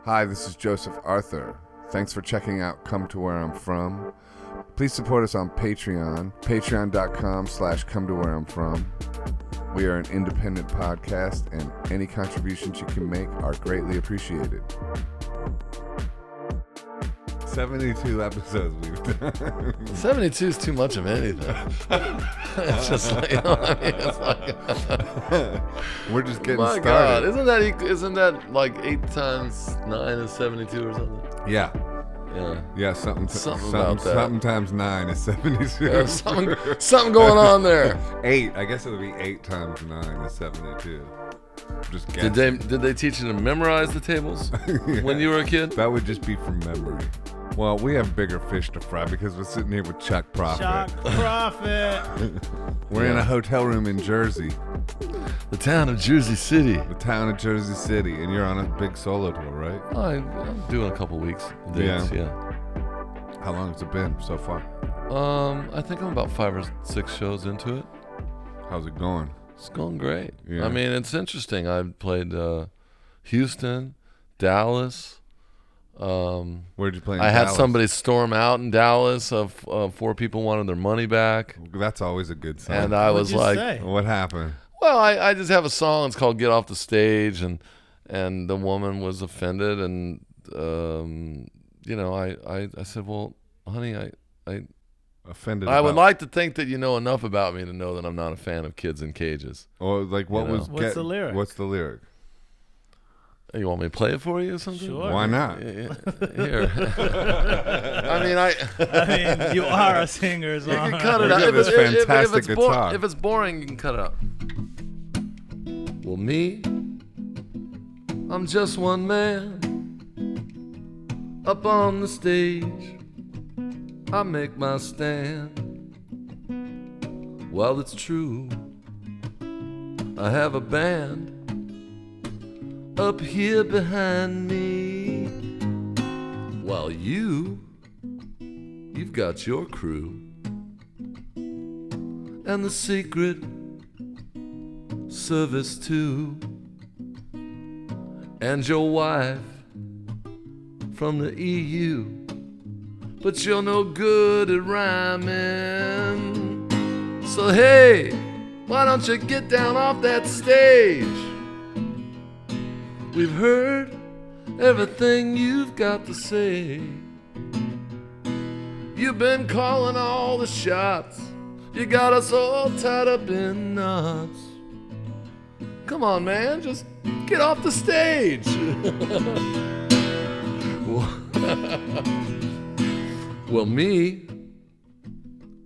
Hi, this is Joseph Arthur. Thanks for checking out Come to Where I'm From. Please support us on Patreon, patreon.com/come to where I'm from. We are an independent podcast, and any contributions you can make are greatly appreciated. 72 episodes we've done. 72 is too much of anything. It's just like, you know what I mean? It's like, we're just getting my started. God, isn't that like 8 times 9 is 72 or something? Yeah. Yeah, something about that. Something times 9 is 72. Yeah, something going on there. 8. I guess it would be 8 times 9 is 72. Just guessing. Did they teach you to memorize the tables when you were a kid? That would just be from memory. Well, we have bigger fish to fry because we're sitting here with Chuck Prophet. We're in a hotel room in Jersey. The town of Jersey City. The town of Jersey City. And you're on a big solo tour, right? I'm doing a couple weeks. Days, yeah. How long has it been so far? I think I'm about 5 or 6 shows into it. How's it going? It's going great. Yeah. I mean, it's interesting. I've played Houston, Dallas. Where'd you play in I had Dallas? somebody storm out in Dallas. 4 people wanted their money back. That's always a good sign. And I was like, say? What happened? well, I just have a song. It's called Get Off the Stage. And the woman was offended. And, I said, well, honey, I Offended would about- like to think that you know enough about me to know that I'm not a fan of kids in cages. Or like what You know. was What's the lyric? What's the lyric? You want me to play it for you or something? Sure. Why not? Here. I mean, you are a singer. You can cut it We out. got this fantastic it's guitar. if it's boring, you can cut it out. Well, me, I'm just one man up on the stage. I make my stand. While it's true, I have a band up here behind me. While you've got your crew and the Secret Service too, and your wife from the EU, but you're no good at rhyming. So hey, why don't you get down off that stage? We've heard everything you've got to say. You've been calling all the shots. You got us all tied up in knots. Come on, man, just get off the stage. Well, me,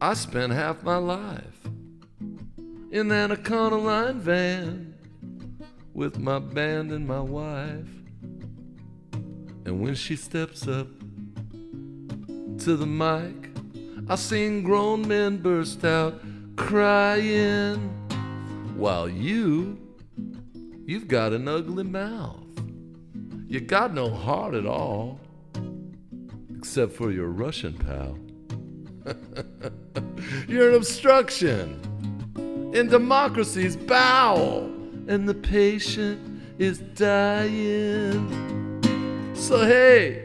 I spent half my life in that Econoline van with my band and my wife. And when she steps up to the mic, I seen grown men burst out crying. While you've got an ugly mouth. You got no heart at all, except for your Russian pal. You're an obstruction in democracy's bowel, and the patient is dying. So hey,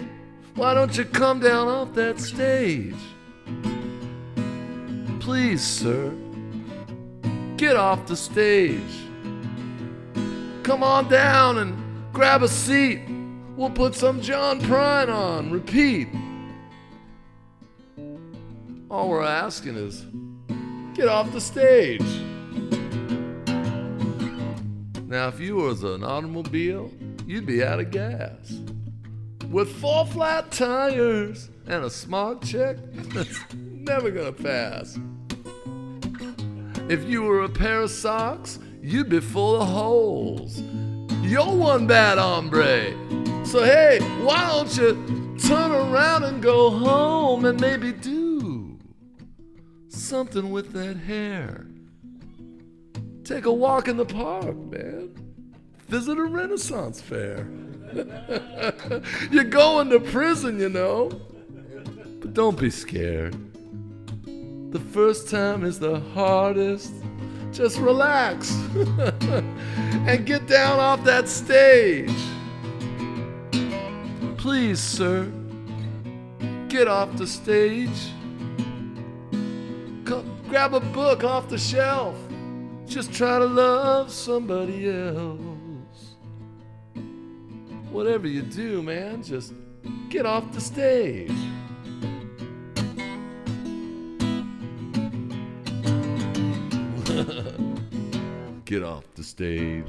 why don't you come down off that stage? Please, sir, get off the stage. Come on down and grab a seat. We'll put some John Prine on repeat. All we're asking is get off the stage. Now, if you was an automobile, you'd be out of gas. With 4 flat tires and a smog check that's never gonna pass. If you were a pair of socks, you'd be full of holes. You're one bad hombre. So hey, why don't you turn around and go home and maybe do something with that hair? Take a walk in the park, man. Visit a Renaissance fair. You're going to prison, you know. But don't be scared. The first time is the hardest. Just relax and get down off that stage. Please, sir, get off the stage. Grab a book off the shelf. Just try to love somebody else. Whatever you do, man, just get off the stage. Get off the stage.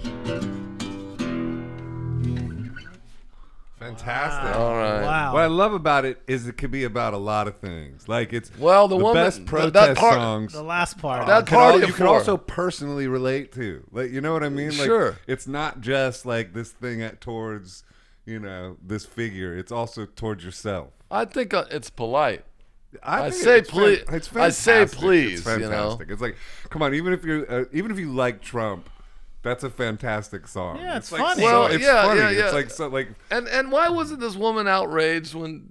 Fantastic. All right. Wow. What I love about it is it could be about a lot of things. Like it's Well, the the one best that protest part, songs. The last part. That Could part al- of you can four. also personally relate to. Like, you know what I mean? Like, Sure. It's not just like this thing towards, this figure. It's also towards yourself. I think it's polite. I think say it's please. It's I say fantastic. please, It's fantastic. It's like, come on, even if you like Trump, that's a fantastic song. Yeah, it's like, funny. Well, it's yeah, funny. yeah, yeah. It's like so like And why wasn't this woman outraged when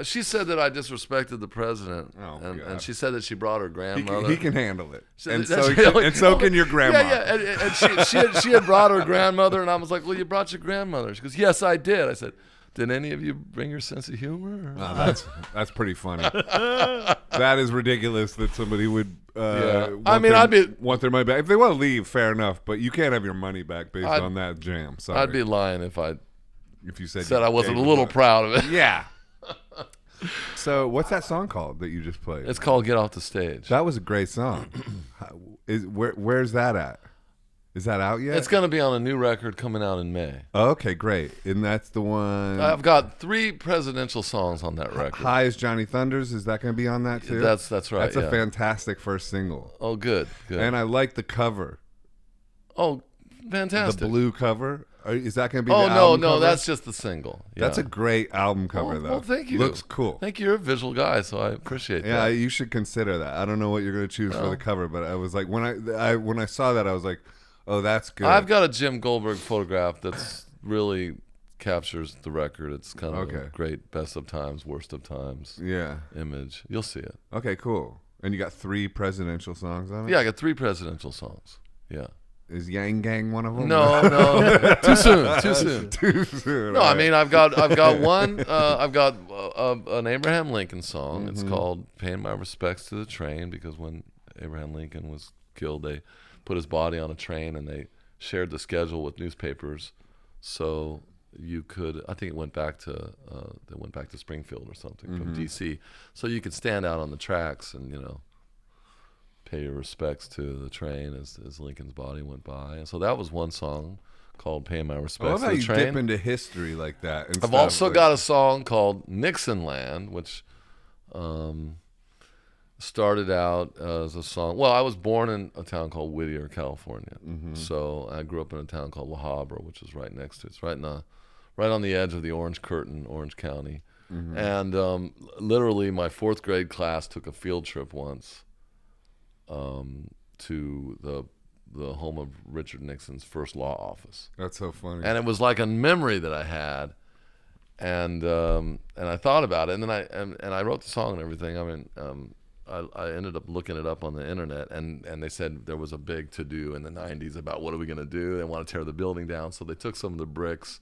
she said that I disrespected the president, Oh, and God. she said that she brought her grandmother. he can handle it, and That's- so can your grandma. Yeah, and she had brought her grandmother, and I was like, well, you brought your grandmother. She goes, yes, I did. I said, did any of you bring your sense of humor? Oh, that's pretty funny. That is ridiculous that somebody would. Want their money back. If they want to leave, fair enough. But you can't have your money back based on that jam. Sorry. I'd be lying if you said I wasn't a little proud of it. Yeah. So what's that song called that you just played? It's called "Get Off the Stage." That was a great song. Where's that at? Is that out yet? It's going to be on a new record coming out in May. Oh, okay, great. And that's the one. I've got 3 presidential songs on that record. High as Johnny Thunders. Is that going to be on that too? That's right. That's a fantastic first single. Oh, good. And I like the cover. Oh, fantastic. The blue cover. Is that going to be? Oh the album no, cover? that's just the single. Yeah. That's a great album cover, though. Well, thank you. Looks cool. Thank you. You're a visual guy, so I appreciate Yeah, that. you should consider that. I don't know what you're going to choose for the cover, but I was like, when I saw that, I was like, oh, that's good. I've got a Jim Goldberg photograph that's really captures the record. It's kind of a great best of times, worst of times image. You'll see it. Okay, cool. And you got 3 presidential songs on it? Yeah, I got 3 presidential songs. Yeah. Is Yang Gang one of them? No. Too soon. Too soon. No, I mean I've got one. I've got an Abraham Lincoln song. Mm-hmm. It's called "Paying My Respects to the Train," because when Abraham Lincoln was killed, they put his body on a train and they shared the schedule with newspapers, so you could. I think it went back to Springfield or something from D.C. So you could stand out on the tracks and pay your respects to the train as Lincoln's body went by. And so that was one song called "Paying My I Respects love to how the you Train." dip into history like that. And I've stuff. also Like, got a song called "Nixon Land," which started out as a song. Well, I was born in a town called Whittier, California. So I grew up in a town called La Habra, which is right next to it. It's right on the edge of the Orange Curtain, Orange County. And literally my 4th grade class took a field trip once to the home of Richard Nixon's first law office. That's so funny. And it was like a memory that I had, and I thought about it, and then I wrote the song and everything. I mean, I ended up looking it up on the internet, and they said there was a big to-do in the 90s about what are we going to do. They want to tear the building down, so they took some of the bricks,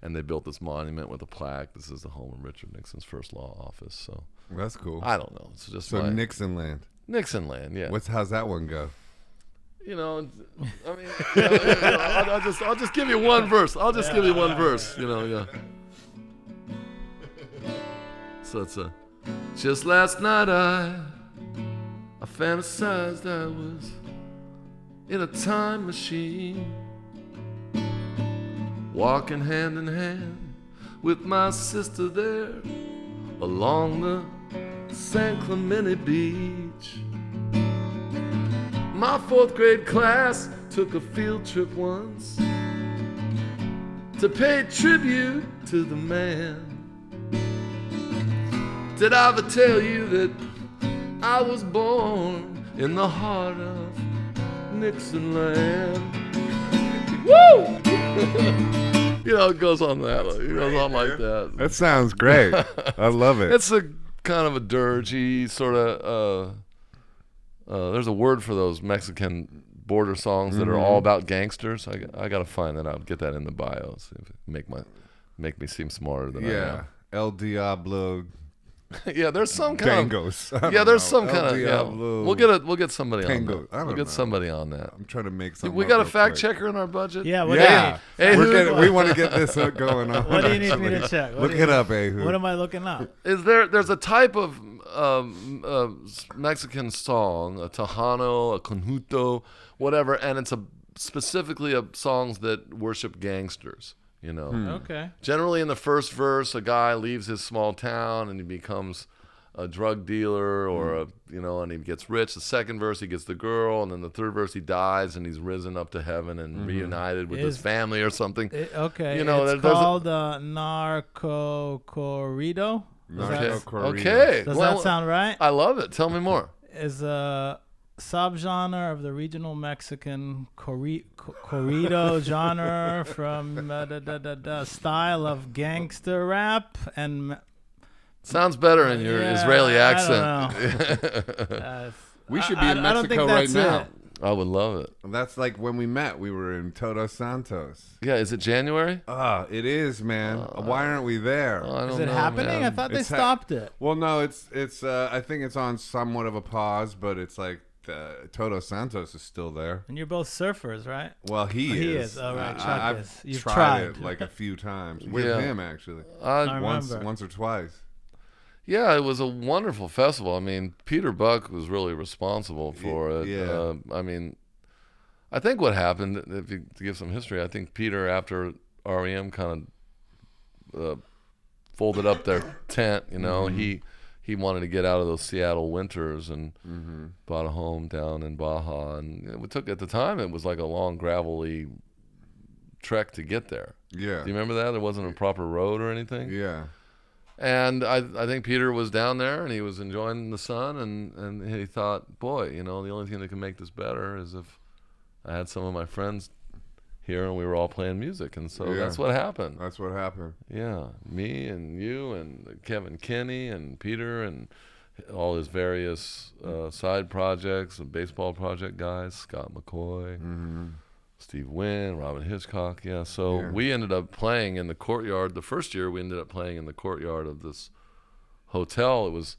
and they built this monument with a plaque. This is the home of Richard Nixon's first law office. So that's cool. I don't know. It's just so Nixon Land. Nixon Land, yeah. How's that one go? I mean, I'll just give you one verse. I'll just give you one verse. Yeah. So it's just last night I fantasized I was in a time machine, walking hand in hand with my sister there along the San Clemente beach. My 4th grade class took a field trip once to pay tribute to the man. Did I ever tell you that I was born in the heart of Nixon Land? Woo! It goes on that. It goes on like that. That sounds great. I love it. It's a kind of a dirgy sort of. There's a word for those Mexican border songs that are all about gangsters. I got to find that out. Get that in the bio. See if make make me seem smarter than I Yeah. El Diablo am. Yeah, there's some kind Dangos. of. Yeah, there's some El kind of. Yeah. Diablo We'll get somebody on Tango. that. I don't We'll get know. somebody on that. I'm trying to make something. We up got a real fact quick. checker in our budget. Yeah. What Yeah. Hey, We want to get this going on. What do you need me to check? Look it up, Ehud. What am I looking up? There's a type of Mexican song, a Tejano, a conjunto, whatever, and it's specifically of songs that worship gangsters. You know, Okay. generally in the first verse, a guy leaves his small town and he becomes a drug dealer, or and he gets rich. The second verse, he gets the girl, and then the third verse, he dies and he's risen up to heaven and reunited with his family or something. Okay. You know, it's there's called Narco Corrido. Okay. Does that sound right? I love it. Tell me more. Is a subgenre of the regional Mexican corrido genre from style of gangster rap and. Sounds better in your Israeli accent. I don't know. We should be in I don't think Mexico right that's now. it. I would love it. That's like when we met. We were in Todos Santos. Yeah, is it January? It is, man. Why aren't we there? I don't Is it know, happening? man. I thought they It's stopped it. Well, no, it's. I think it's on somewhat of a pause, but it's like Todos Santos is still there. And you're both surfers, right? Well, he is. Oh, right. Chuck I've is. You've tried it tried. like a few times with Yeah. him, actually. I Once remember. or twice. Yeah, it was a wonderful festival. I mean, Peter Buck was really responsible for it. Yeah. I mean, I think what happened, to give some history, I think Peter, after REM kind of folded up their tent, he wanted to get out of those Seattle winters and bought a home down in Baja. And it took, at the time, it was like a long, gravelly trek to get there. Yeah. Do you remember that? There wasn't a proper road or anything. Yeah. And I think Peter was down there and he was enjoying the sun, and he thought, boy, the only thing that can make this better is if I had some of my friends here and we were all playing music. And so that's what happened. That's what happened. Yeah, me and you and Kevin Kinney and Peter and all his various side projects, the baseball project guys, Scott McCoy, Steve Wynn, Robin Hitchcock. Yeah, so we ended up playing in the courtyard. The first year we ended up playing in the courtyard of this hotel. It was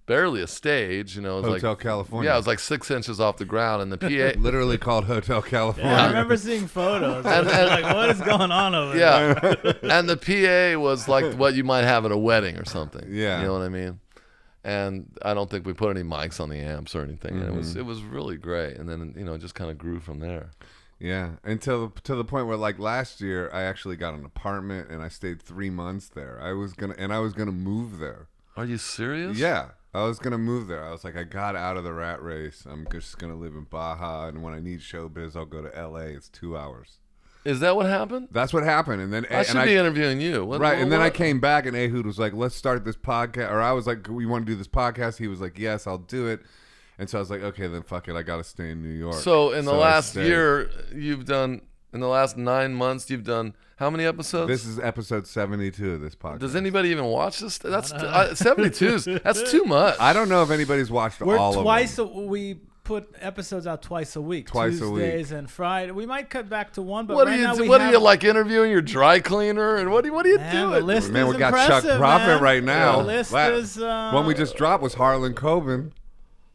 barely a stage, It was Hotel like, California. Yeah, it was like 6 inches off the ground, and the PA. Literally called Hotel California. Yeah, I remember seeing photos. I was like, what is going on over there? Yeah, and the PA was like what you might have at a wedding or something. Yeah. You know what I mean? And I don't think we put any mics on the amps or anything. And it was really great. And then it just kind of grew from there. Yeah, until to the point where, like, last year I actually got an apartment and I stayed 3 months there. I was gonna move there. Are you serious? Yeah, I was gonna move there. I was like, I got out of the rat race. I'm just gonna live in Baja, and when I need showbiz, I'll go to LA. It's 2 hours. Is that what happened? That's what happened, and then I should be interviewing you. And then I came back, and Ehud was like, "Let's start this podcast." Or I was like, "We want to do this podcast." He was like, "Yes, I'll do it." And so I was like, "Okay, then fuck it. I gotta stay in New York." So in the I last stayed. year, in the last 9 months, you've done how many episodes? This is episode 72 of this podcast. Does anybody even watch this? That's 72. That's too much. I don't know if anybody's watched all of them. We put episodes out twice a week. Twice a week. Tuesdays and Friday. We might cut back to one, but What right are you? now we What have, are you like interviewing your dry cleaner? And what are you Man, doing? the list Man, is we got Chuck impressive, Prophet man. right now. The list is one we just dropped was Harlan Coben.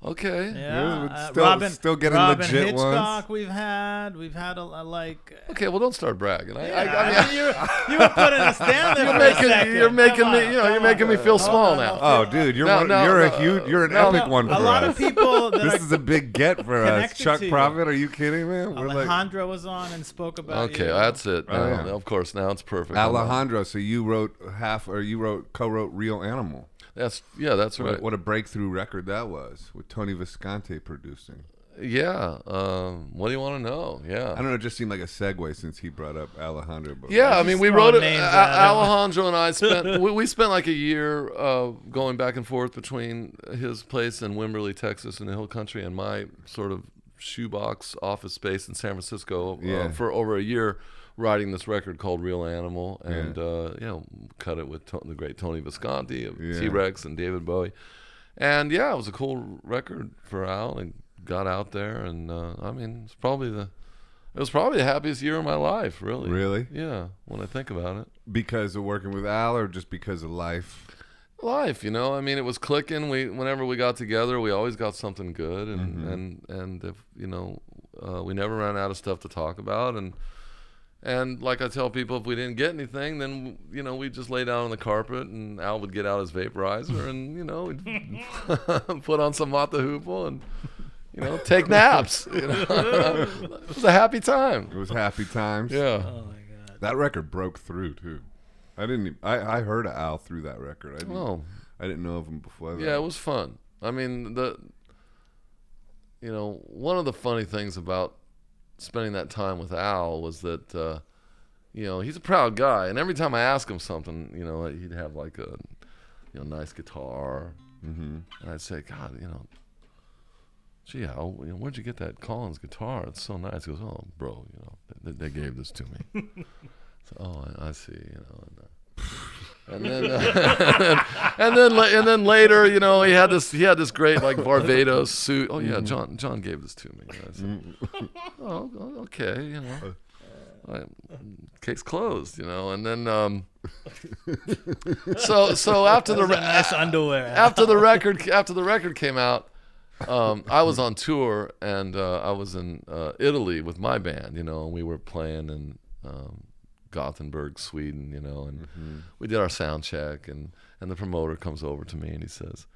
Okay. Yeah, Still getting Robin legit Hitchcock. ones. We've had a like. Okay, well, don't start bragging. I mean, you were putting us down there. You're making me. You're making me feel small now. Oh, dude, you're an epic one for a lot us. of people. That This is a big get for us. connected Chuck to you. Prophet, are you kidding, man? We're like Alejandro was on and spoke about. Okay, you. that's it. Oh, yeah. Of course, now it's perfect. Alejandro. So you co-wrote Real Animal. That's right. What a breakthrough record that was, with Tony Visconti producing. Yeah. What do you want to know? Yeah. I don't know, it just seemed like a segue since he brought up Alejandro. But Yeah, I mean, we throwing wrote it. names out. Alejandro and I spent we spent like a year going back and forth between his place in Wimberley, Texas, in the Hill Country, and my sort of shoebox office space in San Francisco for over a year, writing this record called Real Animal, and cut it with the great Tony Visconti of T-Rex and David Bowie, and it was a cool record for Al, and got out there, and I mean, it's probably It was probably the happiest year of my life, really. Really? Yeah, when I think about it. Because of working with Al, or just because of life? Life, I mean, it was clicking. Whenever we got together, we always got something good, and if we never ran out of stuff to talk about, and like I tell people, if we didn't get anything, then we'd just lay down on the carpet, and Al would get out his vaporizer, and we'd put on some Mata Hoople and take naps. It was a happy time. It was happy times. Yeah. Oh my God. That record broke through too. I heard of Al through that record. I didn't know of him before that. Yeah, it was fun. I mean, one of the funny things about spending that time with Al was that, he's a proud guy, and every time I ask him something, he'd have like a, nice guitar, and I'd say, God, gee, Al, where'd you get that Collins guitar? It's so nice. He goes, oh, bro, they gave this to me. So, I see, and then and then later, he had this great like Barbados suit. Oh yeah, John gave this to me. I said, oh, okay, case closed, and then so after the nice underwear. after the record came out, I was on tour, and I was in Italy with my band, and we were playing in Gothenburg, Sweden, and we did our sound check, and the promoter comes over to me and he says,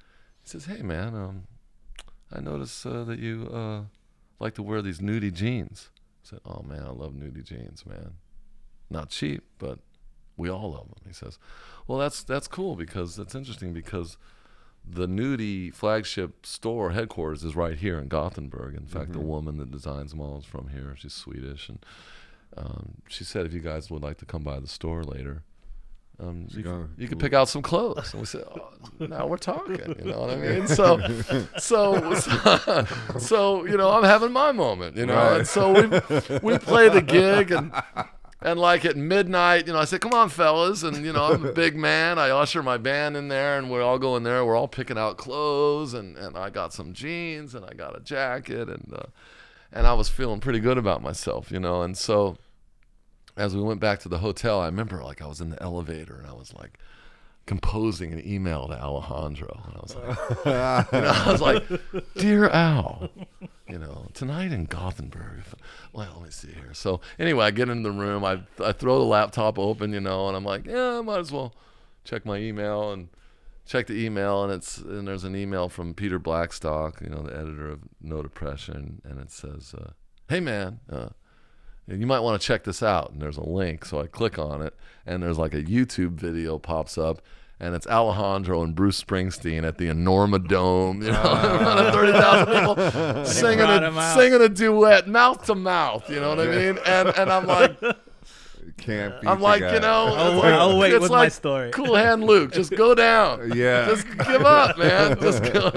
hey man, I noticed that you like to wear these nudie jeans. I said, oh man, I love nudie jeans, man. Not cheap, but we all love them. He says, well, that's cool, because that's interesting, because the nudie flagship store headquarters is right here in Gothenburg. In fact, the woman that designs them all is from here. She's Swedish, and she said, if you guys would like to come by the store later, you could pick out some clothes. And we said, oh, now we're talking, you know what I mean? So I'm having my moment, Right. And so we play the gig, and like at midnight, I said, come on, fellas. And, I'm a big man. I usher my band in there, and we all go in there. We're all picking out clothes, and I got some jeans, and I got a jacket, and I was feeling pretty good about myself, And so as we went back to the hotel, I remember like I was in the elevator, and I was like composing an email to Alejandro. And I was like, dear Al, tonight in Gothenburg. Well, let me see here. So anyway, I get into the room. I throw the laptop open, and I'm like, yeah, I might as well check my email, and check the email, and there's an email from Peter Blackstock, the editor of No Depression, and it says, hey man, you might want to check this out. And there's a link, so I click on it, and there's like a YouTube video pops up, and it's Alejandro and Bruce Springsteen at the Enorma Dome, in front of 30,000 people, singing a duet, mouth to mouth. You know what I mean? And I'm like, can't be. I'm like, I'll wait with my story. Cool Hand Luke, just go down. Yeah. Just give up, man. Just go,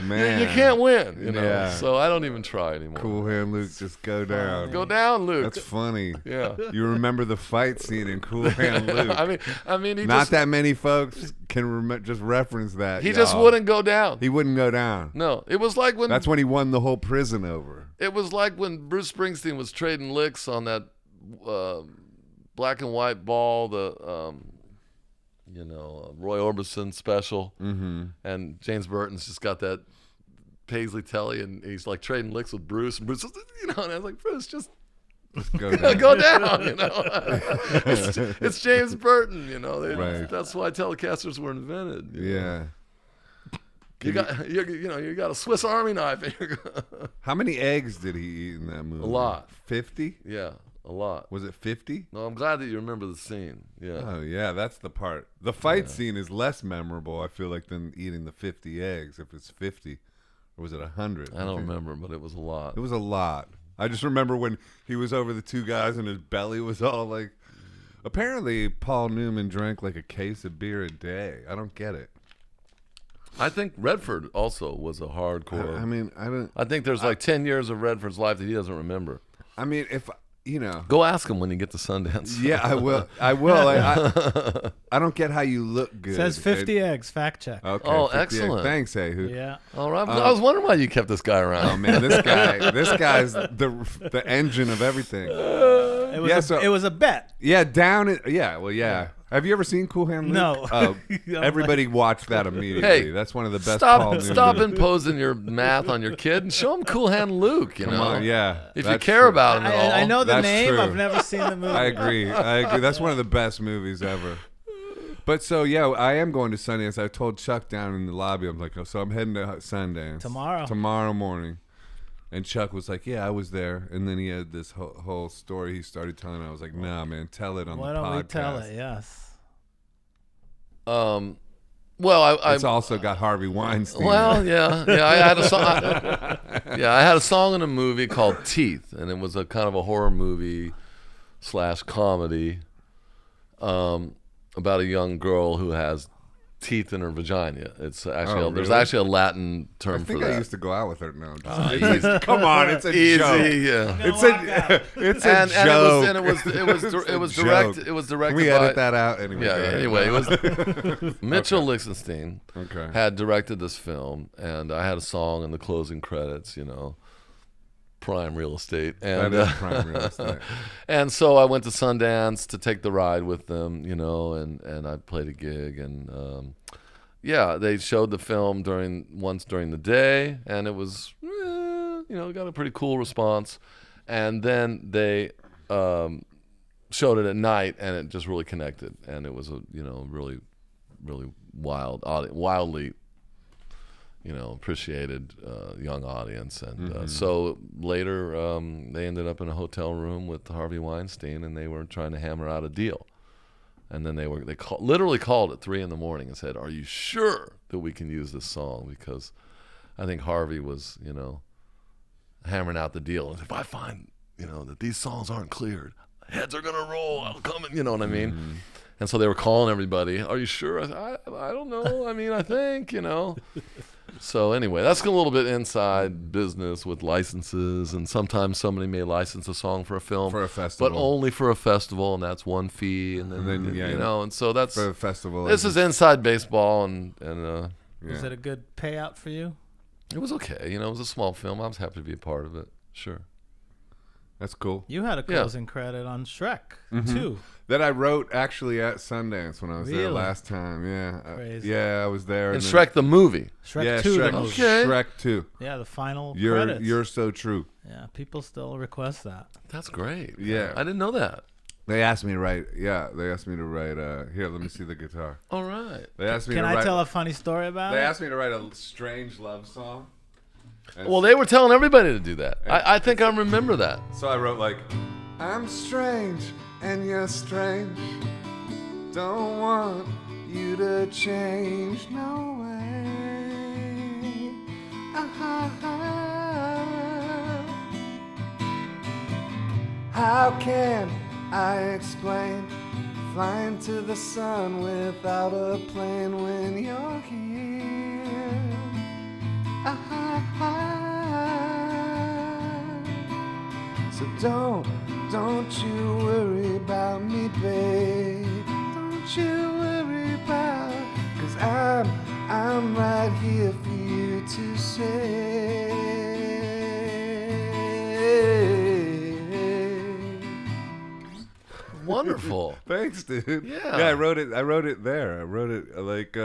Man. You can't win, Yeah. So I don't even try anymore. Cool Hand Luke, just go down. Go down, Luke. That's funny. Yeah. You remember the fight scene in Cool Hand Luke? I mean, he Not just, that many folks can just reference that. he just wouldn't go down. He wouldn't go down. No, it was like when That's when he won the whole prison over. It was like when Bruce Springsteen was trading licks on that black and white ball, the Roy Orbison special, and James Burton's just got that Paisley Telly, and he's like trading licks with Bruce, and Bruce, and I was like, Bruce, just go down. go down, it's James Burton, Right. That's why Telecasters were invented. Yeah. You got a Swiss Army knife. How many eggs did he eat in that movie? A lot. 50? Yeah, a lot. Was it 50? No, I'm glad that you remember the scene. Yeah. Oh, yeah, that's the part. The fight scene is less memorable, I feel like, than eating the 50 eggs, if it's 50. Or was it 100? I don't remember, but it was a lot. It was a lot. I just remember when he was over the two guys and his belly was all like... Apparently, Paul Newman drank like a case of beer a day. I don't get it. I think Redford also was a hardcore... I mean, I don't... I think there's like 10 years of Redford's life that he doesn't remember. I mean, Go ask him when you get to Sundance. Yeah, I will. I don't get how you look good. Says 50 eggs. Fact check. Okay. Oh, 50 excellent. eggs. Thanks, Ahu. Yeah. All right. I was wondering why you kept this guy around. Oh man, this guy's the engine of everything. It was a bet. Yeah, yeah. Have you ever seen Cool Hand Luke? No. Oh, everybody watch that immediately. Hey, that's one of the best. Paul Newman Stop movies. imposing your math on your kid and show him Cool Hand Luke. Come on, yeah. If you that's care true. about him at all. I know the That's name. true. I've never seen the movie. I agree. That's one of the best movies ever. But so yeah, I am going to Sundance. I told Chuck down in the lobby. I'm like, so I'm heading to Sundance tomorrow morning. And Chuck was like, yeah, I was there. And then he had this whole story he started telling. I was like, nah, man, tell it on the podcast. Why don't we tell it? Yes. Well, It's also got Harvey Weinstein. Well, yeah. I had a song. I had a song in a movie called Teeth, and it was a kind of a horror movie / comedy about a young girl who has teeth in her vagina. It's actually there's actually a Latin term for that. I think I used to go out with her. No, come on, it's a Easy, joke. yeah. It's a joke. And it was directed. It was directed. We by, edit that out anyway. Yeah. Anyway, it was Mitchell Lichtenstein. Okay. Had directed this film, and I had a song in the closing credits. Prime real estate, and That is prime real estate. and so I went to Sundance to take the ride with them, and I played a gig, and they showed the film once during the day, and it was got a pretty cool response, and then they showed it at night, and it just really connected, and it was a really wildly appreciated young audience, and so later they ended up in a hotel room with Harvey Weinstein, and they were trying to hammer out a deal, and then they literally called at 3 a.m. and said, "Are you sure that we can use this song?" Because I think Harvey was hammering out the deal. If I find that these songs aren't cleared, heads are gonna roll. I'll come in. You know what I mean? And so they were calling everybody. Are you sure? I don't know. I mean, I think, So anyway, that's a little bit inside business with licenses. And sometimes somebody may license a song for a film. For a festival. But only for a festival, and that's one fee. And then and so that's... For a festival. This is inside baseball, and Was it a good payout for you? it was okay. It was a small film. I was happy to be a part of it. Sure. That's cool. You had a closing credit on Shrek, too. That I wrote actually at Sundance when I was there Really? last time. Yeah. Crazy. Yeah, I was there. And then- Shrek the movie. Shrek 2, Shrek, the movie. Okay. Shrek 2. Yeah, the final credits. You're so true. Yeah, people still request that. That's great. Yeah. I didn't know that. They asked me to write. Yeah, they asked me to write. Here, let me see the guitar. All right. They asked me Can to I write. tell a funny story about They it? asked me to write a strange love song. And Well, they were telling everybody to do that. I think I remember that. so I wrote like, I'm strange and you're strange. Don't want you to change, no way. How can I explain flying to the sun without a plane when you're here? So don't you worry about me, babe. Don't you worry about, 'cause I'm right here for you to say. Wonderful. Thanks, dude. Yeah. I wrote it there. I wrote it like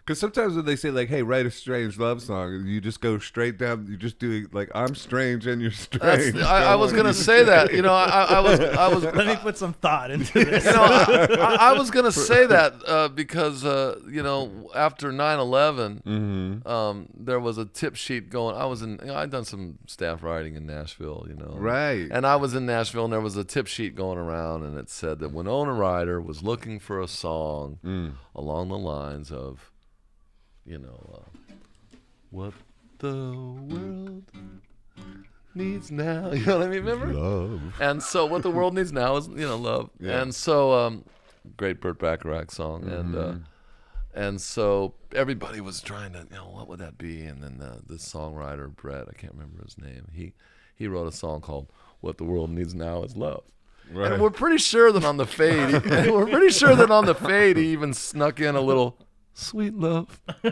because sometimes when they say like, "Hey, write a strange love song," you just go straight down. You just do like, "I'm strange and you're strange." I was gonna say that. I was. Let me put some thought into this. I was gonna say that because after 9/11, there was a tip sheet going. I'd done some staff writing in Nashville, Right. And I was in Nashville, and there was a tip sheet going around, and it said that Winona Ryder was looking for a song along the lines of, what the world needs now. You know what I mean? Remember? Love. And so what the world needs now is, love. Yeah. And so, great Burt Bacharach song. And so everybody was trying to, what would that be? And then the songwriter, Brett, I can't remember his name. He wrote a song called what the world needs now is love. Right. And we're pretty sure that on the fade, he even snuck in a little sweet love. He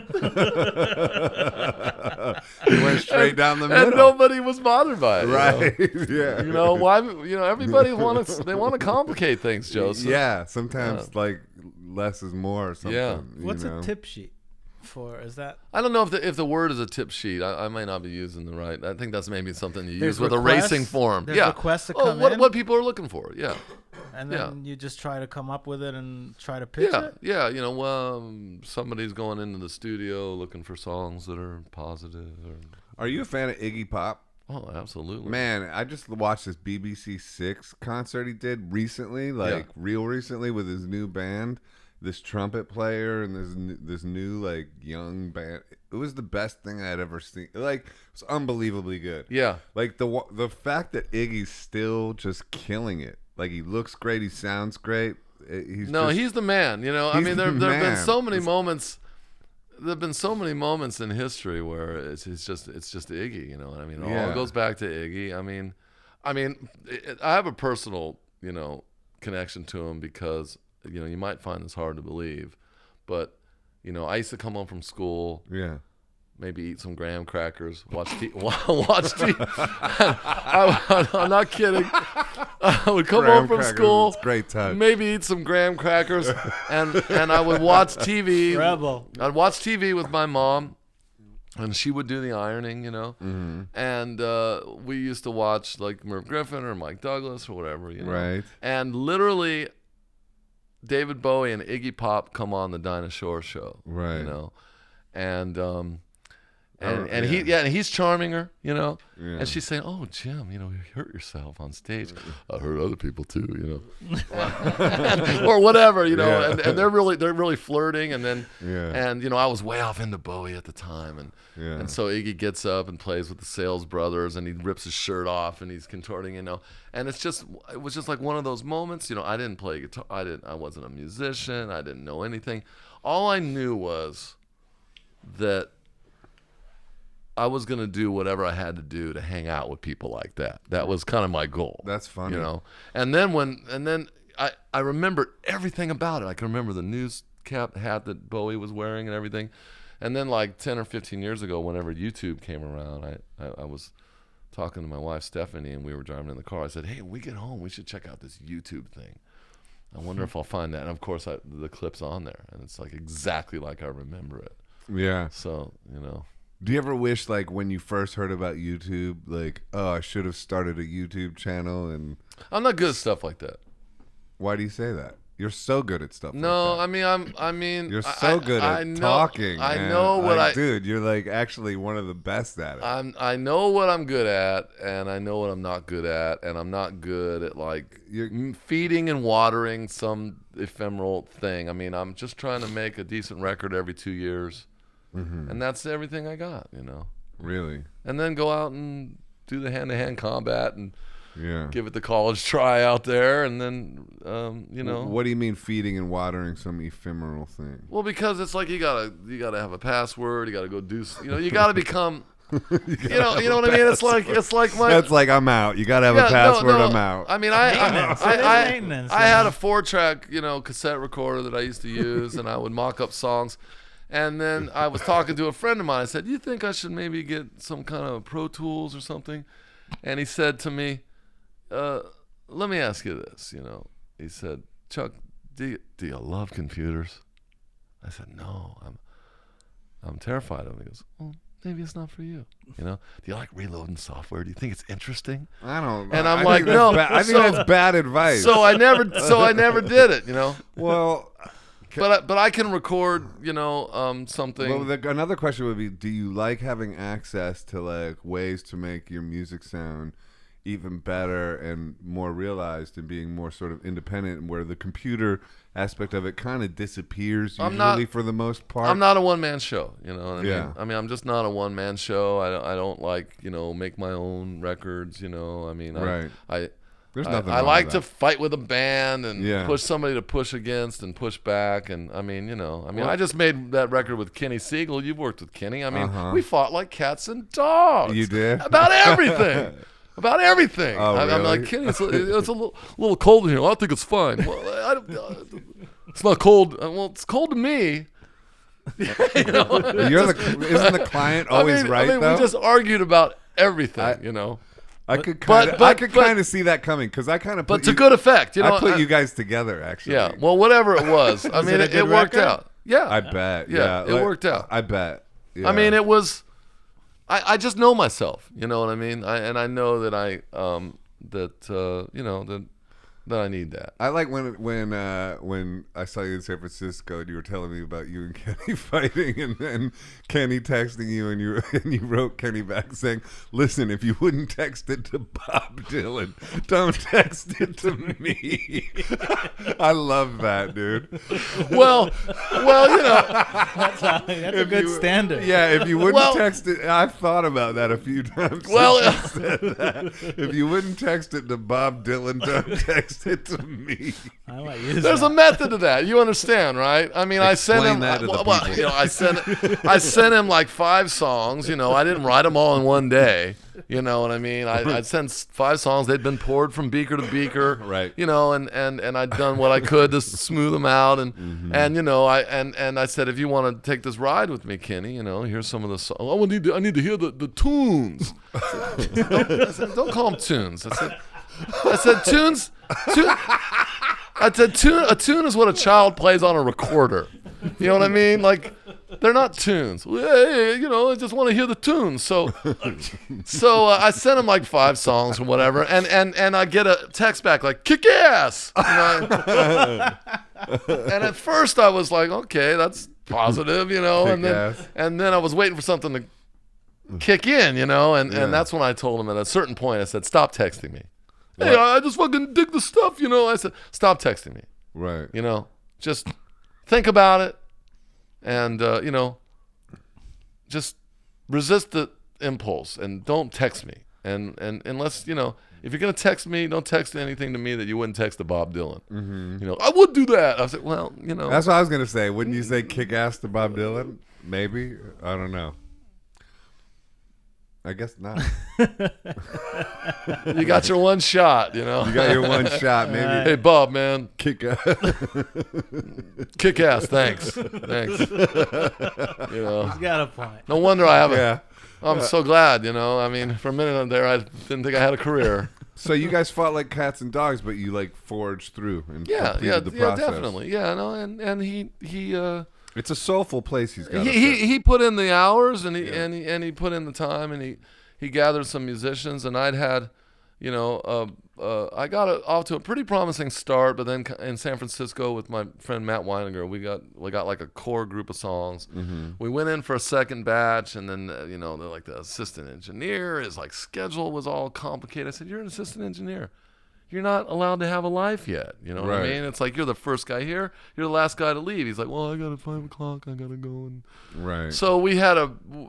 went straight down the middle. And nobody was bothered by it. Right. Yeah. You know, why, everybody they want to complicate things, Joseph. Yeah. Sometimes like less is more or something. Yeah. What's a tip sheet for? Is that? I don't know if the word is a tip sheet. I might not be using the right. I think that's maybe something you There's use with a requests? racing form. There's yeah. requests that come in? What people are looking for. Yeah. And then you just try to come up with it and try to pitch it? Yeah. You know, somebody's going into the studio looking for songs that are positive. Are you a fan of Iggy Pop? Oh, absolutely. Man, I just watched this BBC Six concert he did recently, real recently, with his new band, this trumpet player and this new like young band. It was the best thing I had ever seen. Like, it was unbelievably good. Yeah. Like the fact that Iggy's still just killing it. Like, he looks great, he sounds great. He's the man. You know, I mean, there have been so many moments. There've been so many moments in history where it's just Iggy. You know what I mean? It all goes back to Iggy. I mean, I have a personal connection to him because you might find this hard to believe, but I used to come home from school. Yeah. Maybe eat some graham crackers, watch TV. I'm not kidding. I would come home from school, great touch. maybe eat some graham crackers, and I would watch TV. Rebel. I'd watch TV with my mom, and she would do the ironing, Mm-hmm. And we used to watch like Merv Griffin or Mike Douglas or whatever, Right. And literally, David Bowie and Iggy Pop come on the Dinah Shore show, Right. And he's charming her, and she's saying, "Oh, Jim, you hurt yourself on stage. I hurt other people too, or whatever, And they're really flirting, and then, and I was way off into Bowie at the time, and so Iggy gets up and plays with the Sales Brothers, and he rips his shirt off, and he's contorting, and it was just like one of those moments, I didn't play guitar, I wasn't a musician, I didn't know anything. All I knew was that I was going to do whatever I had to do to hang out with people like that. That was kind of my goal. That's funny. And then I remembered everything about it. I can remember the news cap hat that Bowie was wearing and everything. And then like 10 or 15 years ago, whenever YouTube came around, I was talking to my wife, Stephanie, and we were driving in the car. I said, "Hey, when we get home, we should check out this YouTube thing. I wonder if I'll find that." And of course, the clip's on there, and it's like exactly like I remember it. Yeah. So, Do you ever wish, like, when you first heard about YouTube, like, oh, I should have started a YouTube channel? And I'm not good at stuff like that. Why do you say that? You're so good at stuff. No, like that. I mean, you're so good at talking. I know what dude. You're like actually one of the best at it. I know what I'm good at, and I know what I'm not good at, and I'm not good at like feeding and watering some ephemeral thing. I mean, I'm just trying to make a decent record every 2 years. Mm-hmm. And that's everything I got, Really? And then go out and do the hand-to-hand combat and give it the college try out there, and then, What do you mean feeding and watering some ephemeral thing? Well, because it's like you gotta have a password. You gotta go do. You gotta become. you know what I mean? It's like my. That's like I'm out. You gotta have a password. I'm out. I mean, I had a 4-track cassette recorder that I used to use, and I would mock up songs. And then I was talking to a friend of mine. I said, "You think I should maybe get some kind of Pro Tools or something?" And he said to me, "Let me ask you this." He said, "Chuck, do you love computers?" I said, "No, I'm terrified of them." He goes, "Well, maybe it's not for you. Do you like reloading software? Do you think it's interesting?" I don't. And I'm like, "No." I think that's bad advice. So I never did it. Well. But I can record, something. Well, another question would be: do you like having access to like ways to make your music sound even better and more realized and being more sort of independent, and where the computer aspect of it kind of disappears usually for the most part? I'm not a one-man show. You know what I mean? Yeah. I mean, I'm just not a one-man show. I don't like make my own records. I mean, right. There's nothing I wrong like with to that. fight with a band and push somebody to push against and push back. And I mean, I just made that record with Kenny Siegal. You've worked with Kenny. I mean, we fought like cats and dogs. You did? About everything. about everything. Oh, I'm really? like, Kenny, it's a little cold in here. Well, I think it's fine. Well, it's not cold. Well, it's cold to me. Isn't the client always right though? We just argued about everything, I could kind of see that coming because I kind of but to good effect, I put you guys together actually. Yeah, well, whatever it was, I mean, it worked out. Yeah, I bet. Yeah, it worked out. I bet. Yeah. I mean, it was. I just know myself, you know what I mean. I know that that I need that. I like when I saw you in San Francisco and you were telling me about you and Kenny fighting, and then Kenny texting you, and you wrote Kenny back saying, "Listen, if you wouldn't text it to Bob Dylan, don't text it to me." I love that, dude. Well, That's a good standard. Yeah, if you wouldn't text it, I've thought about that a few times. Well, since you said that. If you wouldn't text it to Bob Dylan, don't text it to me. I might use there's that. a method to that. You understand, right? I mean, Explain that to the people. I sent him like 5 songs. I didn't write them all in one day. You know what I mean? I'd sent 5 songs. They'd been poured from beaker to beaker. Right. And I'd done what I could to smooth them out. And I said, if you want to take this ride with me, Kenny, here's some of the songs. I need to hear the tunes. I said, don't call them tunes. I said tunes. I said a tune is what a child plays on a recorder. You know what I mean? Like, they're not tunes. Hey, I just want to hear the tunes. So I sent him like 5 songs or whatever, and I get a text back like, kick ass. And at first I was like, okay, that's positive, and then I was waiting for something to kick in, and that's when I told him at a certain point, I said, stop texting me. Hey, I just fucking dig the stuff, I said, stop texting me. Right. Just think about it, and just resist the impulse and don't text me. And unless if you're gonna text me, don't text anything to me that you wouldn't text to Bob Dylan. Mm-hmm. I would do that. I said, well, that's what I was gonna say. Wouldn't you say kick ass to Bob Dylan? Maybe. I don't know. I guess not. You got your one shot, You got your one shot, maybe. Hey, Bob, man. Kick ass. Kick ass, thanks. He's He's got a point. No wonder I have Yeah. I'm so glad, I mean, for a minute there, I didn't think I had a career. So you guys fought like cats and dogs, but you forged through and completed the process. Definitely. Yeah, no, and he it's a soulful place he's got. He put in the hours, and he put in the time, and he gathered some musicians, and I'd had, I got off to a pretty promising start, but then in San Francisco with my friend Matt Weininger, we got like a core group of songs. Mm-hmm. We went in for a second batch, and then they're like, the assistant engineer, his schedule was all complicated. I said, you're an assistant engineer. You're not allowed to have a life yet. You know what I mean? It's like, you're the first guy here. You're the last guy to leave. He's like, well, I got at 5 o'clock. I got to go. Right. So we had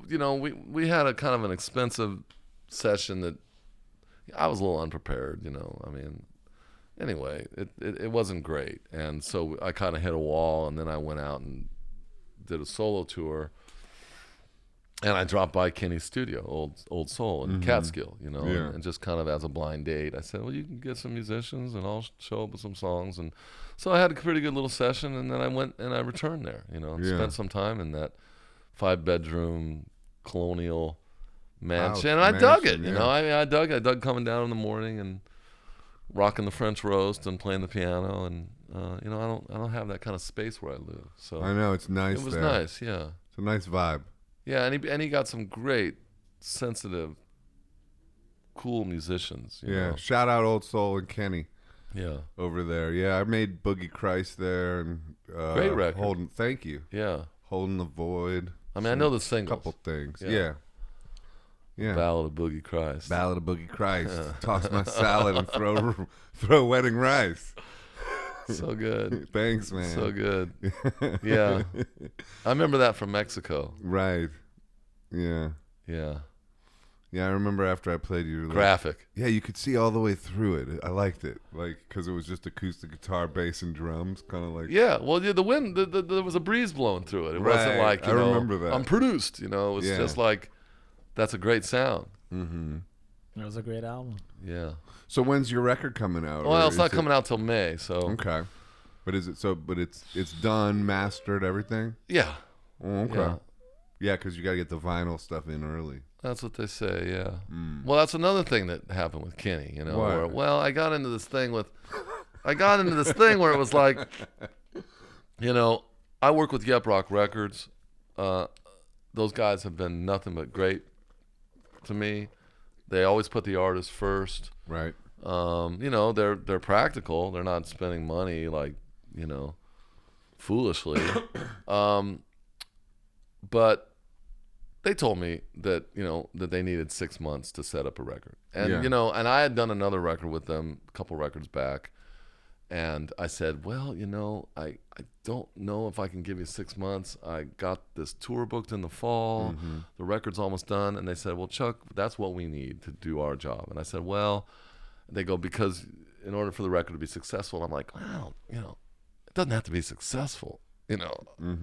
we had a kind of an expensive session that I was a little unprepared, I mean, anyway, it wasn't great. And so I kind of hit a wall, and then I went out and did a solo tour. And I dropped by Kenny's studio, Old Soul in Catskill, and just kind of as a blind date, I said, well, you can get some musicians and I'll show up with some songs. And so I had a pretty good little session, and then I went and I returned there, and spent some time in that 5-bedroom colonial mansion. And I dug it, I dug coming down in the morning and rocking the French roast and playing the piano. And, I don't have that kind of space where I live. So I know, it's nice. It was there. nice, yeah. It's a nice vibe. Yeah, and he got some great, sensitive, cool musicians. You know? Shout out Old Soul and Kenny. Yeah, over there. Yeah, I made Boogie Christ there, and great record. Thank you. Yeah, Holding the Void. I mean, I know the singles. Couple things. Yeah. Ballad of Boogie Christ. Ballad of Boogie Christ. Toss my salad and throw wedding rice. So good. Thanks, man. So good. Yeah. I remember that from Mexico. Right. Yeah. Yeah. Yeah, I remember after I played you. Graphic. Yeah, you could see all the way through it. I liked it. Because it was just acoustic guitar, bass, and drums. Kind of like. Yeah. Well, the wind, there was a breeze blowing through it. It wasn't like, I remember that. I'm produced. It was just like, that's a great sound. Mm-hmm. It was a great album. Yeah. So when's your record coming out? Well, Or it's not is it- coming out till May, so Okay. But is it so? But it's done, mastered, everything. yeah. Oh, okay. Yeah. Yeah, because you got to get the vinyl stuff in early. That's what they say, yeah. Well, that's another thing that happened with Kenny, you know. What? Where, well, I got into this thing where it was like, you know, I work with Yep Rock Records. Those guys have been nothing but great to me. They always put the artist first. Right. You know, they're practical. They're not spending money like, you know, foolishly. But they told me that, you know, that they needed 6 months to set up a record. And, Yeah. you know, and I had done another record with them a couple records back. And I said, well, you know, I don't know if I can give you 6 months. I got this tour booked in the fall. Mm-hmm. The record's almost done. And they said, well, Chuck, that's what we need to do our job. And I said, well, they go, because in order for the record to be successful, I'm like, well, you know, it doesn't have to be successful. You know,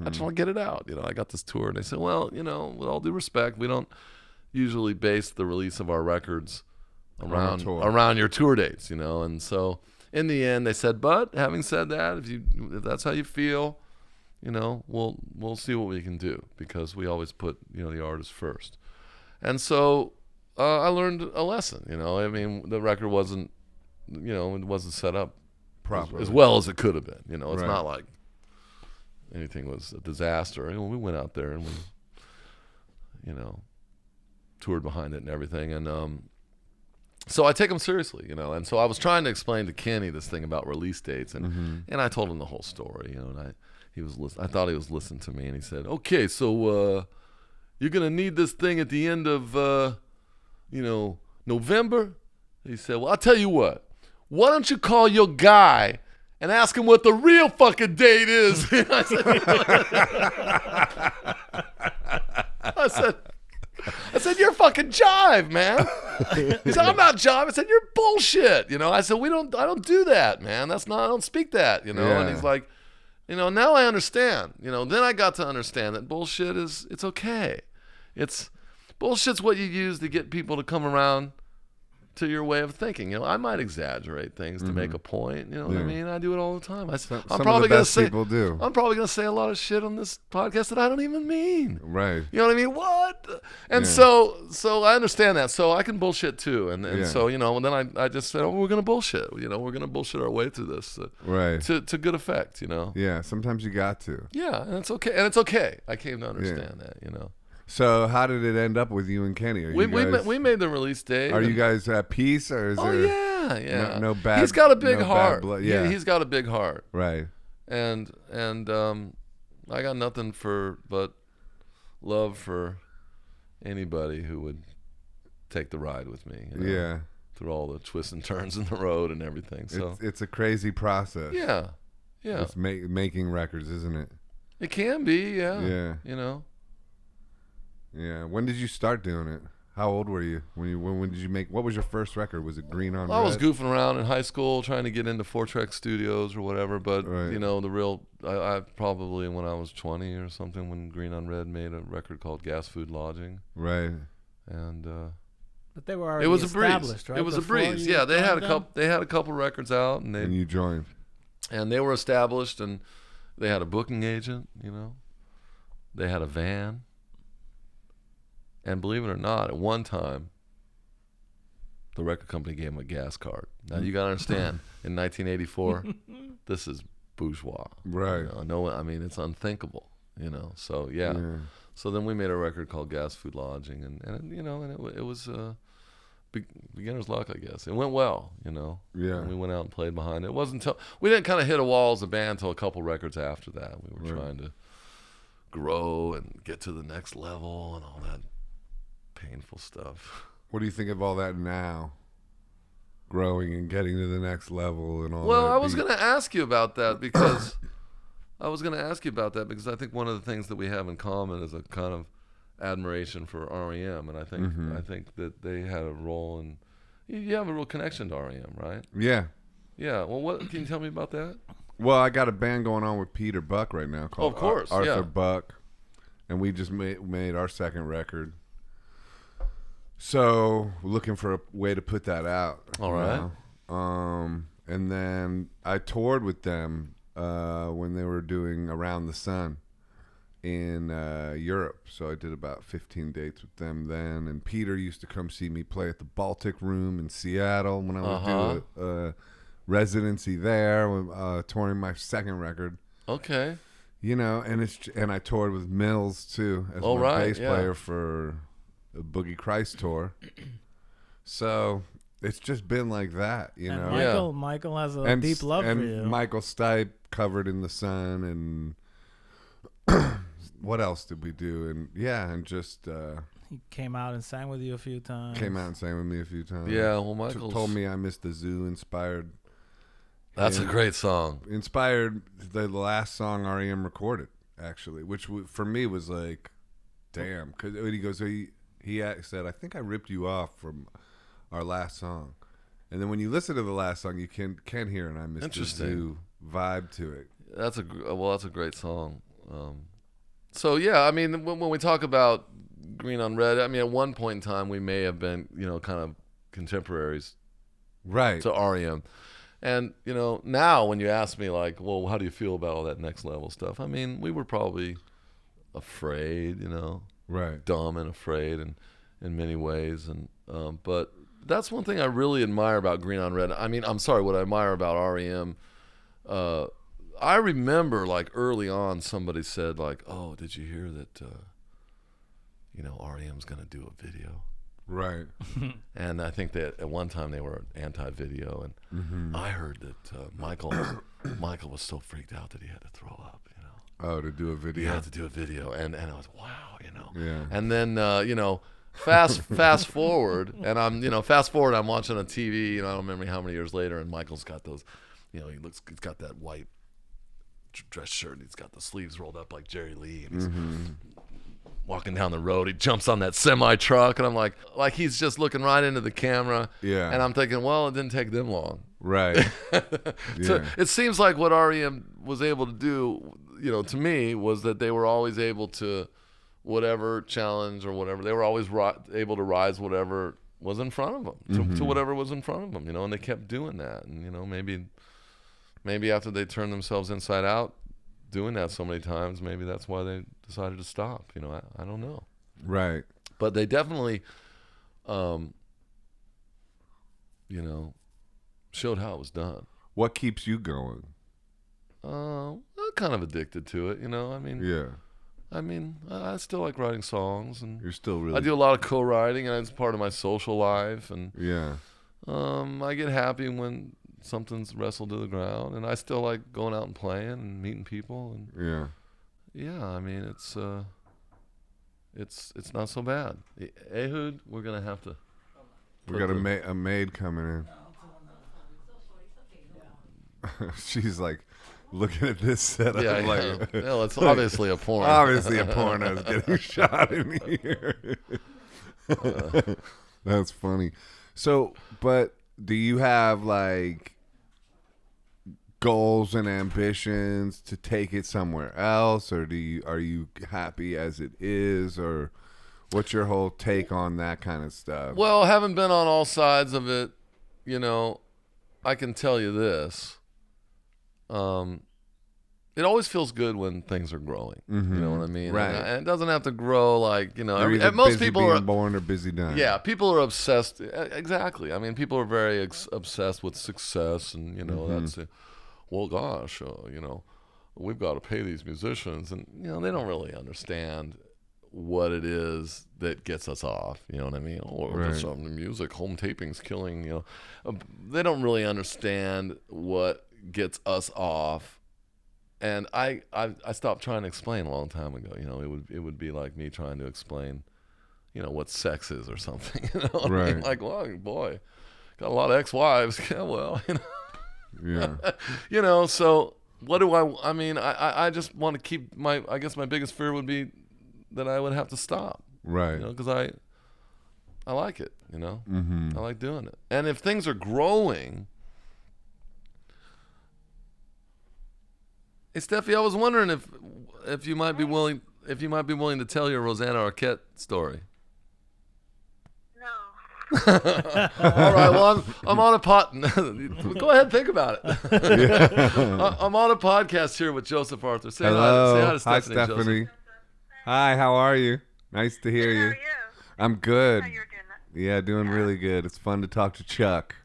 I just want to get it out. You know, I got this tour. And they said, well, you know, with all due respect, we don't usually base the release of our records around your tour dates, you know. And so in the end, they said, but having said that, if that's how you feel, you know, we'll see what we can do, because we always put, you know, the artist first. And so I learned a lesson, you know. I mean, the record wasn't, you know, it wasn't set up Properly. as well as it could have been. You know, it's Right. not like anything was a disaster. You know, we went out there and we, you know, toured behind it and everything. And so I take them seriously, you know. And so I was trying to explain to Kenny this thing about release dates, and and I told him the whole story, you know. And I thought he was listening to me, and he said, "Okay, so you're gonna need this thing at the end of you know, November." He said, "Well, I'll tell you what. Why don't you call your guy and ask him what the real fucking date is?" I said, "You're fucking jive, man." He said, "I'm not jive." I said, "You're bullshit." You know, I said, I don't do that, man. I don't speak that, you know. Yeah. And he's like, you know, now I understand. You know, then I got to understand that bullshit it's okay. Bullshit's what you use to get people to come around to your way of thinking. You know, I might exaggerate things to make a point. You know what I mean? I do it all the time. Some of the best people do. I'm probably gonna say a lot of shit on this podcast that I don't even mean. Right. You know what I mean? What? And Yeah. so I understand that. So I can bullshit too. And Yeah. so, you know, and then I just said, oh, we're gonna bullshit. You know, we're gonna bullshit our way through this Right. to good effect. You know? Yeah. Sometimes you got to. Yeah, and it's okay. And it's okay. I came to understand that. You know. So how did it end up with you and Kenny? We made the release date. Are you guys at peace, or is Oh there? yeah. No bad. He's got a big no bad heart. blood. Yeah. He's got a big heart. Right. And I got nothing but love for anybody who would take the ride with me. You know, Yeah. through all the twists and turns in the road and everything. So It's a crazy process. yeah. Just making records, isn't it? It can be. Yeah. You know. Yeah. When did you start doing it? How old were you when did you make? What was your first record? Was it Green on Well, I was Red? goofing around in high school trying to get into 4-track studios or whatever, but Right. you know, I probably when I was 20 or something, when Green on Red made a record called Gas Food Lodging, Right. and But they were already it was a breeze. established, right? It was a Before breeze. you Yeah, they had joined a them? couple. They had a couple records out, and And you joined. they were established, and they had a booking agent. You know, they had a van, and believe it or not, at one time, the record company gave them a gas card. Now you gotta understand, in 1984, this is bourgeois. Right. You know, no, I mean it's unthinkable. You know, so yeah. So then we made a record called Gas Food Lodging, and you know, and it was beginner's luck, I guess. It went well, you know. Yeah. And we went out and played behind it. It wasn't until we didn't kind of hit a wall as a band until a couple records after that. We were trying to grow and get to the next level and all that painful stuff. What do you think of all that now? Growing and getting to the next level and all that. Well, I was going to ask you about that because I think one of the things that we have in common is a kind of admiration for REM, and I think that they had a role in. You have a real connection to REM, right? Yeah. Yeah. Well, what can you tell me about that? Well, I got a band going on with Peter Buck right now called Of course, Arthur yeah. Buck, and we just made our second record. So looking for a way to put that out. All right. And then I toured with them when they were doing Around the Sun in Europe. So I did about 15 dates with them then. And Peter used to come see me play at the Baltic Room in Seattle when I would do a residency there, touring my second record. Okay. You know, and I toured with Mills too as my bass player for the Boogie Christ tour. So it's just been like that, you know. Michael has a deep love for you. Michael Stipe covered in the Sun, and what else did we do? And just he came out and sang with you a few times. Yeah, well, Michael told me I Missed the Zoo inspired. That's a great song. Inspired the last song R.E.M. recorded, actually, which for me was like, damn. Because he goes, he said, I think I ripped you off from our last song. And then when you listen to the last song, you can hear an I Missed the Zoo vibe to it. That's a great song. So, yeah, I mean, when we talk about Green on Red, I mean, at one point in time, we may have been, you know, kind of contemporaries to R.E.M. And, you know, now when you ask me, like, well, how do you feel about all that Next Level stuff? I mean, we were probably afraid, you know. Right. Dumb and afraid in many ways. And but that's one thing I really admire about Green on Red. I mean, I'm sorry, what I admire about R.E.M., I remember, like, early on somebody said, like, oh, did you hear that, you know, R.E.M.'s going to do a video? Right. And I think that at one time they were anti-video, and I heard that Michael was so freaked out that he had to throw up, you know. Oh, to do a video. He had to do a video, and I was, wow, you know. Yeah. And then you know, fast forward, and I'm watching on TV, you know, I don't remember how many years later, and Michael's got those, you know, he's got that white dress shirt, and he's got the sleeves rolled up like Jerry Lee, and he's walking down the road, he jumps on that semi truck, and I'm like he's just looking right into the camera. Yeah. And I'm thinking, well, it didn't take them long. Right. So it seems like what R.E.M. was able to do, you know, to me, was that they were always able to, whatever challenge or whatever, they were always able to rise whatever was in front of them, to whatever was in front of them, you know, and they kept doing that. And, you know, maybe after they turned themselves inside out, doing that so many times, maybe that's why they decided to stop. You know, I don't know. Right. But they definitely, you know, showed how it was done. What keeps you going? I'm kind of addicted to it, you know. I mean, yeah. I mean, I still like writing songs, and you're still really. I do a lot of co-writing, and it's part of my social life, and yeah. I get happy when something's wrestled to the ground, and I still like going out and playing and meeting people, and yeah, I mean, it's not so bad. Ehud, we're gonna have to. We got a maid coming in. She's like looking at this setup. Yeah, like, well, it's obviously a porn. Obviously a porno is getting shot in here. That's funny. So, but do you have like goals and ambitions to take it somewhere else, or are you happy as it is, or what's your whole take on that kind of stuff? Well, having been on all sides of it, you know, I can tell you this. It always feels good when things are growing. You know what I mean? Right. And it doesn't have to grow like, you know. Most people are born or busy dying. Yeah, people are obsessed. Exactly. I mean, people are very obsessed with success, and you know that's. Well, gosh, you know, we've got to pay these musicians, and you know they don't really understand what it is that gets us off. You know what I mean? Or just the music, home tapings, killing. You know, they don't really understand what gets us off. And I stopped trying to explain a long time ago. You know, it would be like me trying to explain, you know, what sex is or something. You know what I mean? Like, well, boy, got a lot of ex-wives. Yeah, well, you know. Yeah. You know, so what do I mean, I just want to keep I guess my biggest fear would be that I would have to stop. Right. You know, because I like it, you know. I like doing it. And if things are growing. Hey, Steffi, I was wondering if you might be willing to tell your Rosanna Arquette story. No, All right. Well, I'm on a Go ahead, think about it. I'm on a podcast here with Joseph Arthur. Say Hello. Hi to Stephanie. Hi, Stephanie. Hi. How are you? Nice to hear How you. are you? I'm good. How you're doing that? Yeah, doing really good. It's fun to talk to Chuck.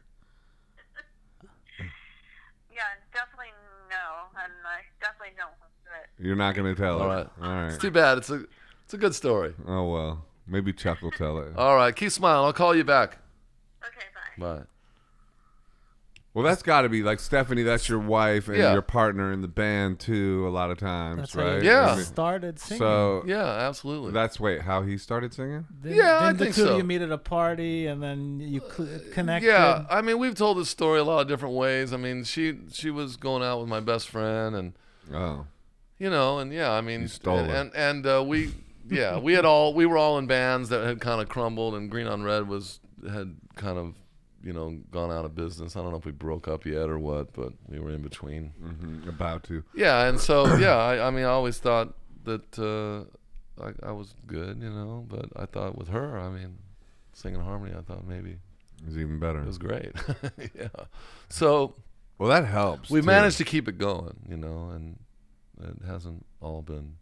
Yeah, definitely no, and I definitely don't want to do it. You're not going to tell All it. right. All right. It's too bad. It's a good story. Oh, well. Maybe Chuck will tell it. All right. Keep smiling. I'll call you back. Okay, bye. Bye. Well, that's got to be like Stephanie. That's your wife and Yeah. your partner in the band too. A lot of times, That's right? how Yeah. you started singing. So Yeah, absolutely. how he started singing. Then, Yeah, then I the think two so. of you meet at a party, and then you connected. Yeah, I mean, we've told this story a lot of different ways. I mean, she was going out with my best friend, and Oh, and yeah, I mean, You stole her. and we we were all in bands that had kind of crumbled, and Green on Red had kind of gone out of business. I don't know if we broke up yet or what, but we were in between. about to. Yeah, and so yeah, I mean, I always thought that I was good, but I thought with her, I mean, singing harmony, I thought maybe It was even better. it was great. Yeah, so Well, that helps. we too. managed to keep it going, and it hasn't all been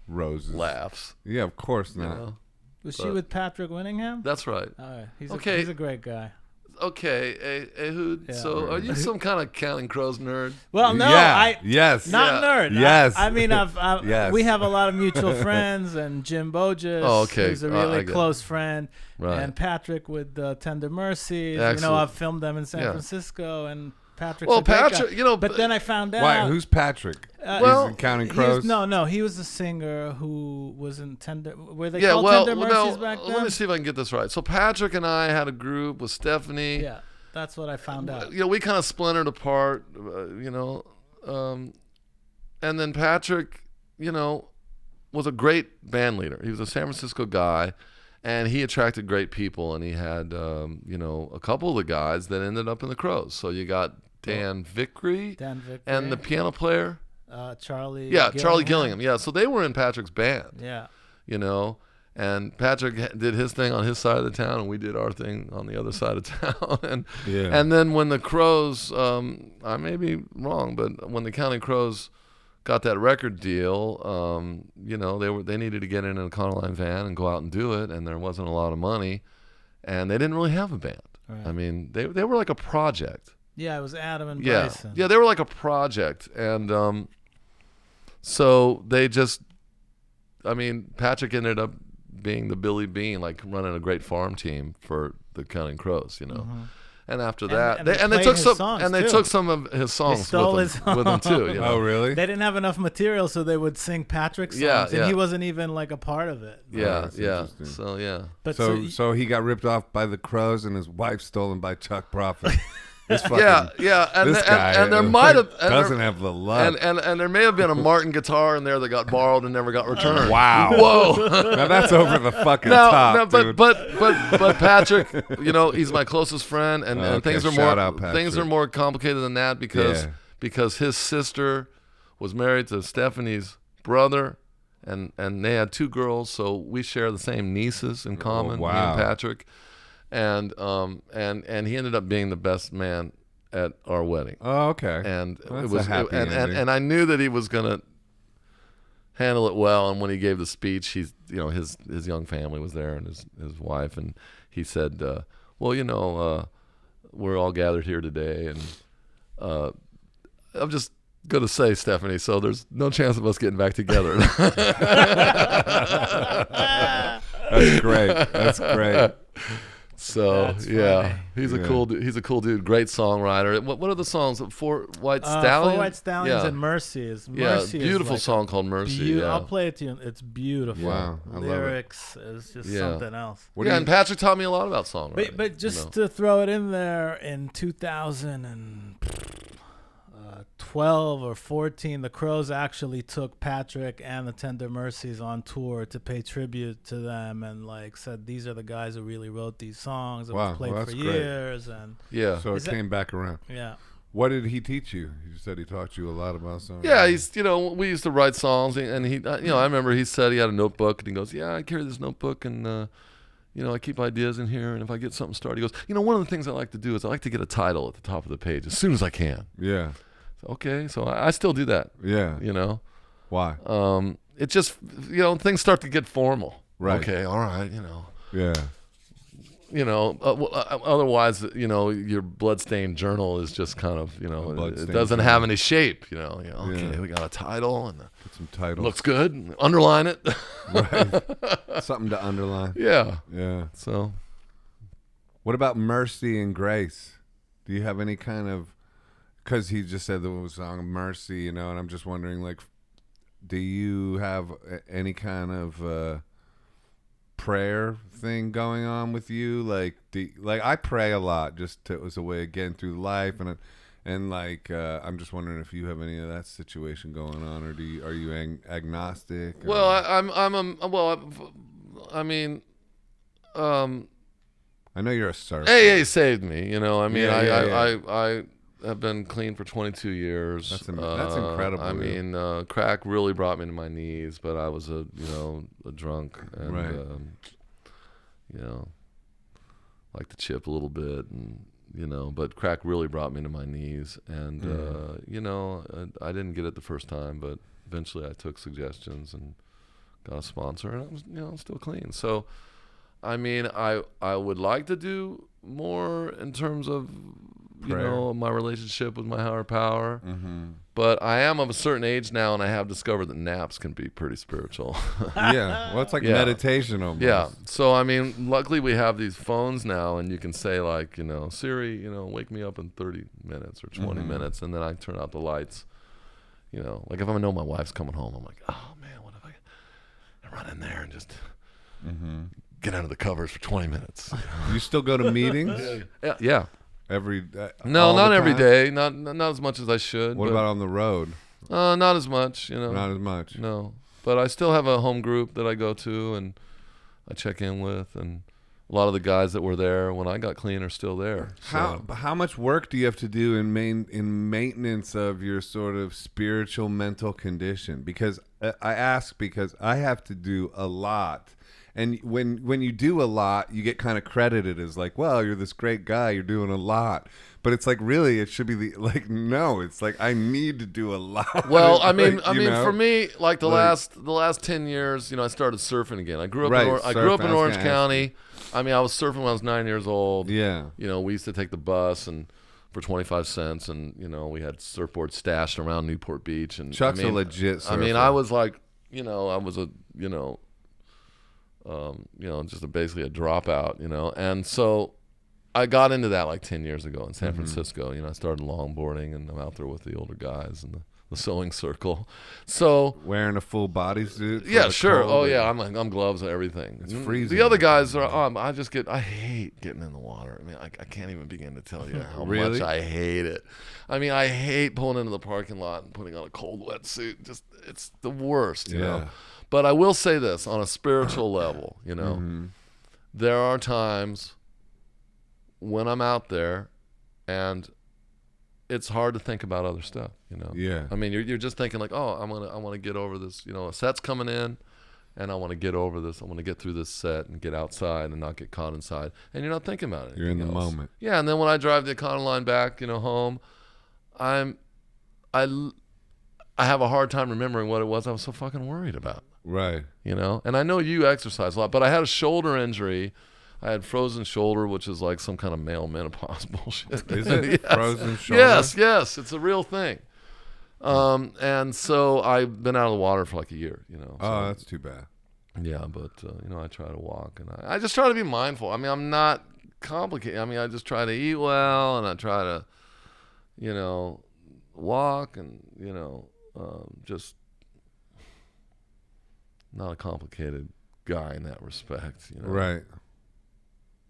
roses. laughs. Yeah, of course You not. know? Was she But- with Patrick Winningham? That's right. All right. He's Okay. he's a great guy. Okay, Ehud, Yeah. so are you some kind of Counting Crows nerd? Well, no, Yeah. Yes. not Yeah. nerd. Yes. I mean, Yes. we have a lot of mutual friends, and Jim Bogus, Oh, okay. who's a I really get it. close friend, Right. and Patrick with Tender Mercies. Excellent. I've filmed them in San Yeah. Francisco, and Patrick's Well, a great Patrick, guy. But then I found out. Why? Who's Patrick? Well, He's in Counting he Crows. was he was the singer who was in Tender. Were they yeah, called well, Tender no, Mercies back then? let me see if I can get this right. So Patrick and I had a group with Stephanie. Yeah, that's what I found out. We kind of splintered apart, and then Patrick, was a great band leader. He was a San Francisco guy, and he attracted great people, and he had, a couple of the guys that ended up in the Crows. So you got Dan Vickery Dan Vickery and the piano player. Charlie. Yeah, Charlie Gillingham. Yeah, so they were in Patrick's band, Yeah. and Patrick did his thing on his side of the town, and we did our thing on the other side of town. And then when the Crows, I may be wrong, but when the Counting Crows got that record deal, they needed to get in an Econoline van and go out and do it, and there wasn't a lot of money, and they didn't really have a band. Right. I mean, they were like a project. Yeah, it was Adam and Yeah, Bryson. yeah, they were like a project, and so they just, Patrick ended up being the Billy Bean, like running a great farm team for the Counting Crows, And after that, and they they took played his some, songs, and they too. took some of his songs stole with his them too. Oh, really? They didn't have enough material, so they would sing Patrick's songs, Yeah, and yeah. he wasn't even like a part of it. Yeah, that's yeah. interesting. So yeah. But So he got ripped off by the Crows, and his wife stolen by Chuck Prophet. This fucking, Yeah, and this guy and there might have doesn't have the luck. and there may have been a Martin guitar in there that got borrowed and never got returned. Wow. Whoa. Now that's over the fucking top, dude. but Patrick, he's my closest friend, and Okay, things are shout out, things are Patrick. more complicated than that because Yeah. his sister was married to Stephanie's brother, and they had two girls, so we share the same nieces in common. Me wow. and Patrick, and he ended up being the best man at our wedding. Oh, okay. And Well, it that's a was happy ending. and I knew that he was gonna handle it well. And when he gave the speech, his young family was there and his wife, and he said, "Well, we're all gathered here today, and I'm just gonna say, Stephanie, so there's no chance of us getting back together." That's great. That's great. So That's yeah, funny. he's a cool dude, great songwriter. What are the songs? Four White Stallions. Four White Stallions Yeah. and Mercies. Yeah, Mercy is beautiful like song called Mercy. Yeah. I'll play it to you. It's beautiful. Wow, I love it. Lyrics is just Yeah. something else. What do And Patrick taught me a lot about songwriting. But just to throw it in there, in 2012 or 14, the Crows actually took Patrick and the Tender Mercies on tour to pay tribute to them, and like said these are the guys who really wrote these songs and Wow, was played well, for that's great. years, and yeah. So it Is that- came back around. yeah. What did he teach you? You said he taught you a lot about songs. Yeah, he's we used to write songs, and he I remember he said he had a notebook, and he goes, "Yeah, I carry this notebook, and I keep ideas in here, and if I get something started, he goes, one of the things I like to do is I like to get a title at the top of the page as soon as I can. Yeah. So, okay, so I still do that. Yeah. Why? It just, things start to get formal. Right. Okay, all right, Yeah. Otherwise, your bloodstained journal is just kind of, it doesn't have any shape, okay, we got a title and Put some titles. looks good, underline it. Right. Something to underline. Yeah. Yeah. So. What about Mercy and Grace? Do you have any kind of, because he just said the song Mercy, and I'm just wondering, like, do you have any kind of prayer thing going on with you? Like, I pray a lot just as a way of getting through life, and I'm just wondering if you have any of that situation going on, or are you agnostic? Or? Well, I know you're a surfer. AA saved me, Yeah. I have been clean for 22 years. That's incredible. I mean, crack really brought me to my knees, but I was a drunk and Right. like to chip a little bit, and but crack really brought me to my knees, and I didn't get it the first time, but eventually I took suggestions and got a sponsor, and I was I'm still clean. So I mean, I would like to do more in terms of Prayer. my relationship with my higher power, Mm-hmm. but I am of a certain age now, and I have discovered that naps can be pretty spiritual. Yeah. Well, it's like Yeah. meditation almost. Yeah. So I mean, luckily we have these phones now, and you can say like, Siri, wake me up in 30 minutes or 20 Mhm. minutes, and then I turn out the lights. Like if I know my wife's coming home, I'm like, oh man, what if I run in there and just Mm-hmm. get under the covers for 20 minutes? You still go to meetings Yeah. every? No, all not the every time? day. Not as much as I should. What but, about on the road? not as much, Not as much. No. But I still have a home group that I go to and I check in with, and a lot of the guys that were there when I got clean are still there. How much work do you have to do in maintenance of your sort of spiritual mental condition? Because I ask because I have to do a lot. And when you do a lot, you get kind of credited as like, well, you're this great guy, you're doing a lot. But it's like, really, it should be no, it's like I need to do a lot. Well, I mean, Like, for me, like the like- last 10 years, I started surfing again. I grew up Right, I grew up surfing, in I was Orange gonna ask County. I mean, I was surfing when I was 9 years old. Yeah. We used to take the bus and for 25 cents, and we had surfboards stashed around Newport Beach. And Chuck's a legit surfer. I mean, I was like, I was a, just basically a dropout, and so I got into that like 10 years ago in San Francisco. I started longboarding, and I'm out there with the older guys and the sewing circle. So Wearing a full bodysuit. for yeah, the sure. cold Oh and- yeah, I'm gloves and everything. It's freezing. The other guys are. I hate getting in the water. I mean, I can't even begin to tell you how Really? much I hate it. I mean, I hate pulling into the parking lot and putting on a cold wetsuit. Just it's the worst. You know. Yeah. But I will say this on a spiritual level. There are times when I'm out there, and it's hard to think about other stuff. Yeah. I mean, you're just thinking like, oh, I want to get over this. A set's coming in, and I want to get over this. I want to get through this set and get outside and not get caught inside. And you're not thinking about it. You're in the moment. Yeah, and then when I drive the Econoline back, home, I have a hard time remembering what it was I was so fucking worried about. Right. And I know you exercise a lot, but I had a shoulder injury. I had frozen shoulder, which is like some kind of male menopause bullshit. Is it? Yes. Frozen shoulder? Yes, it's a real thing. And so I've been out of the water for like a year, So, Oh, that's too bad. yeah, but I try to walk, and I just try to be mindful. I mean, I'm not complicated. I mean, I just try to eat well, and I try to, walk, and just not a complicated guy in that respect. Right.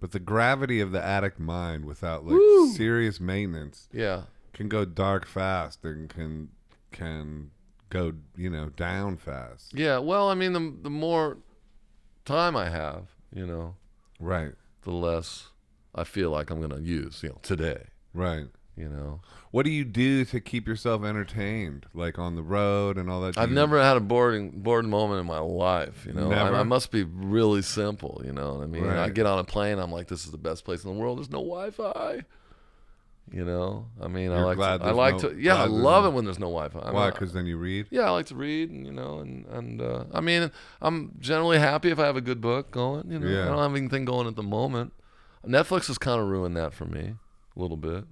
But the gravity of the addict mind without like Woo! serious maintenance Yeah. can go dark fast and can go, down fast. Yeah. Well, I mean, the more time I have, Right. the less I feel like I'm gonna use, today. Right. You know, What do you do to keep yourself entertained, like on the road and all that? I've never had a bored moment in my life. You know, Never? I must be really simple. You know what I mean? Right. I get on a plane, I'm like, this is the best place in the world. There's no Wi-Fi. You know, I mean, You're glad I there's like no- to. Yeah, I glad there's love no- it when there's no Wi-Fi. Why? Because then you read. Yeah, I like to read, and you know, and I mean, I'm generally happy if I have a good book going. You know, Yeah. I don't have anything going at the moment. Netflix has kind of ruined that for me a little bit.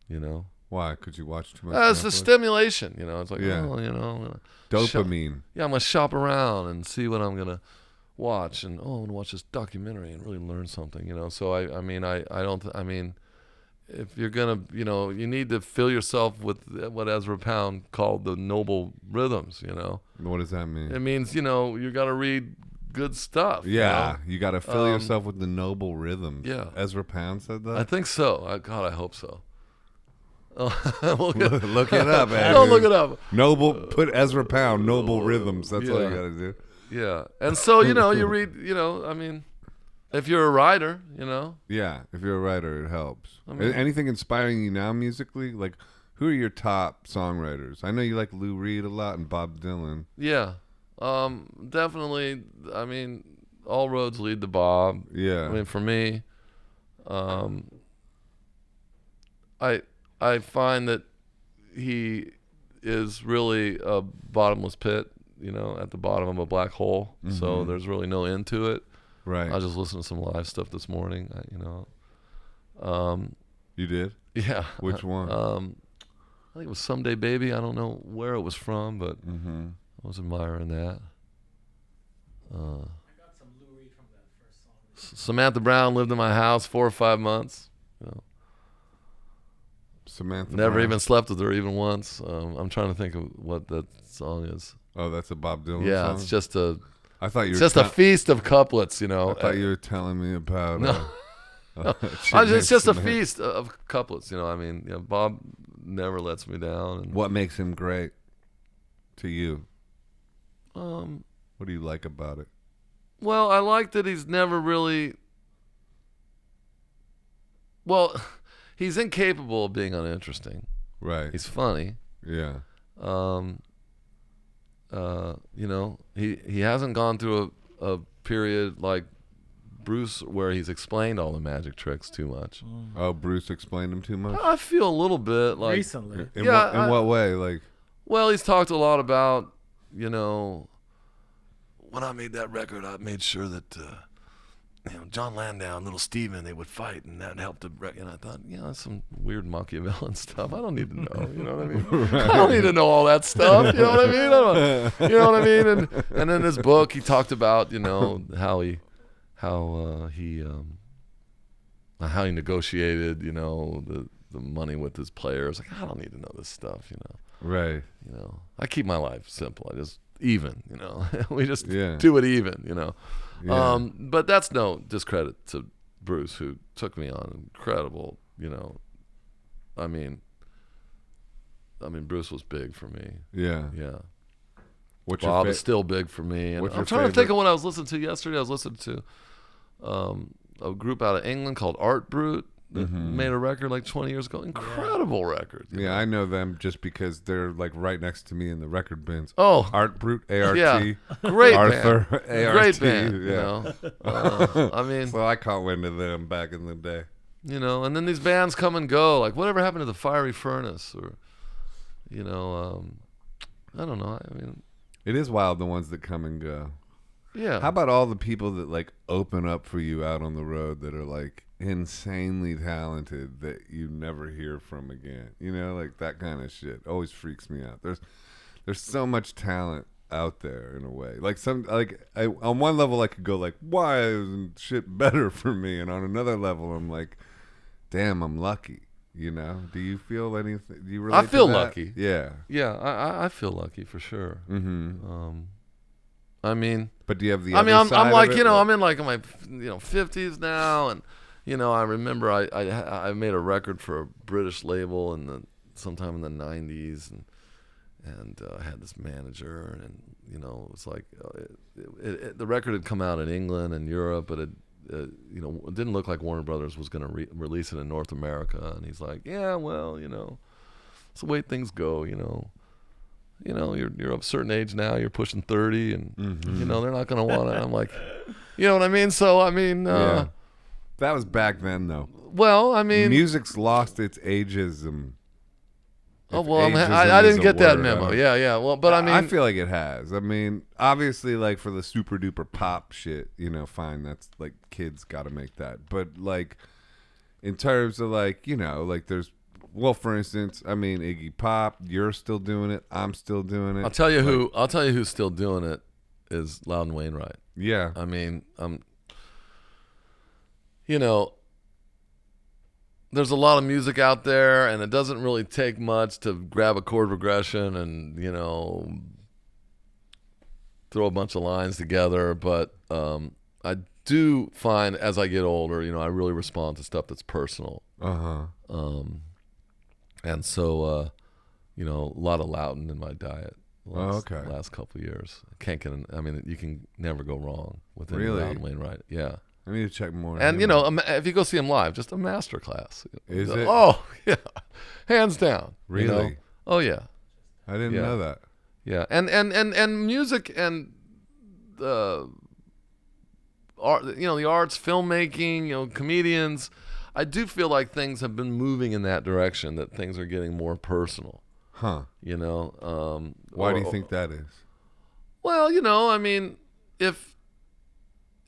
You know, Why? Because you watch too much. it's the Netflix? stimulation. You know, it's like, Yeah. oh, you know, Dopamine. yeah, I'm gonna shop around and see what I'm gonna watch, and I'm gonna watch this documentary and really learn something. You know, so I mean, I mean, if you're gonna, you know, you need to fill yourself with what Ezra Pound called the noble rhythms. You know, What does that mean? it means, you know, you got to read good stuff. Yeah, you you got to fill yourself with the noble rhythms. yeah. Ezra Pound said that. know? I think so. God, I hope so. Look Look it up, Andrew. Don't look it up. Noble. Put Ezra Pound. Noble rhythms. That's all you Yeah. got to do. Yeah, and so you know, you read. You know, I mean, if you're a writer, you know, Yeah, if you're a writer, it helps. I mean- Anything inspiring you now musically? Like, who are your top songwriters? I know you like Lou Reed a lot and Bob Dylan. yeah, definitely. I mean, all roads lead to Bob. Yeah. I mean, for me, I find that he is really a bottomless pit, you know, at the bottom of a black hole. So there's really no end to it. Right. I just listened to some live stuff this morning. You know, You did? yeah. Which one? I think it was Someday Baby. I don't know where it was from, but Mm-hmm. I was admiring that. I got some Lou Reed from that first song. Samantha Brown lived in my house 4 or 5 months. You know. Samantha Never Brown. even slept with her even once. I'm trying to think of what that song is. Oh, that's a Bob Dylan Yeah, song? it's just a I thought you it's were just a feast of couplets, you know. I thought you were telling me about No. It's just a feast of couplets, you know. I mean, you know, Bob never lets me down. And, What makes him great to you? um, What do you like about it? well, I like that he's never really. Well, he's incapable of being uninteresting. Right. He's funny. Yeah. You know, he hasn't gone through a period like Bruce where he's explained all the magic tricks too much. Oh, Bruce explained him too much? I feel a little bit like Recently. In, Yeah, in what way? Like, well, he's talked a lot about, you know, when I made that record, I made sure that, you know, John Landau and Little Steven, they would fight, and that helped the record. And I thought, you know, that's some weird Machiavellian stuff. I don't need to know, you know what I mean? I don't need to know all that stuff, you know what I mean? You know what I mean? And in his book, he talked about, you know, how he negotiated, you know, the money with his players. Like, I don't need to know this stuff, you know. right. You know, I keep my life simple. I just even, you know, we just Yeah. do it even, you know. Yeah. But that's no discredit to Bruce, who took me on incredible, you know. I mean, Bruce was big for me. Yeah. Yeah. What's Bob your is still big for me. And what's I'm your trying to think favorite- of what I was listening to yesterday. I was listening to a group out of England called Art Brut that made a record like 20 years ago. Incredible record. you Yeah, know. I know them just because they're like right next to me in the record bins. Oh, Art Brute, ART. yeah. Great Arthur, band. ART. Great band, Yeah. you know. I mean, So I caught wind of them back in the day. you know, and then these bands come and go. Like, whatever happened to the Fiery Furnace? Or, you know, I don't know. I mean, It is wild, the ones that come and go. yeah. How about all the people that like open up for you out on the road that are like insanely talented that you never hear from again? You know, like that kind of shit always freaks me out. There's so much talent out there in a way. Like on one level I could go like, why isn't shit better for me? And on another level I'm like, damn, I'm lucky. You know? Do you feel anything? Do you relate to feel that? lucky. Yeah. Yeah, I feel lucky for sure. Mm-hmm. I mean, But do you have the I mean, other side I'm of like, it? you know, I'm in like my, you know, 50s now, and you know, I remember I made a record for a British label sometime in the 90s, and I had this manager, and you know, it was like the record had come out in England and Europe, but it you know, it didn't look like Warner Brothers was going to release it in North America. And he's like, yeah, well, you know, it's the way things go, you know. You know, you're of a certain age now, you're pushing 30, and, you know, they're not going to want it. I'm like, you know what I mean? So, I mean. Yeah. That was back then, though. Well, I mean. Music's lost its ageism. Oh, well, I didn't get that memo. Yeah. Well, but I mean. I feel like it has. I mean, obviously, like, for the super duper pop shit, you know, fine, that's, like, kids got to make that. But, like, in terms of, like, you know, like, there's. Well, for instance, I mean, Iggy Pop, you're still doing it. I'm still doing it. I'll tell you who's still doing it is Loudon Wainwright. Yeah. I mean, you know, there's a lot of music out there, and it doesn't really take much to grab a chord progression and, you know, throw a bunch of lines together. But I do find as I get older, you know, I really respond to stuff that's personal. And so, you know, a lot of Loudon in my diet. Last couple of years, can't get. I mean, you can never go wrong with any Loudon Wainwright. Yeah, I need to check more. And you know, if you go see him live, just a master class. Is it? Oh yeah, hands down. Really? You know? Oh yeah. I didn't know that. Yeah, and music and art. You know, the arts, filmmaking. You know, comedians. I do feel like things have been moving in that direction. That things are getting more personal. Huh. You know. Why do you think that is? Well, you know, I mean, if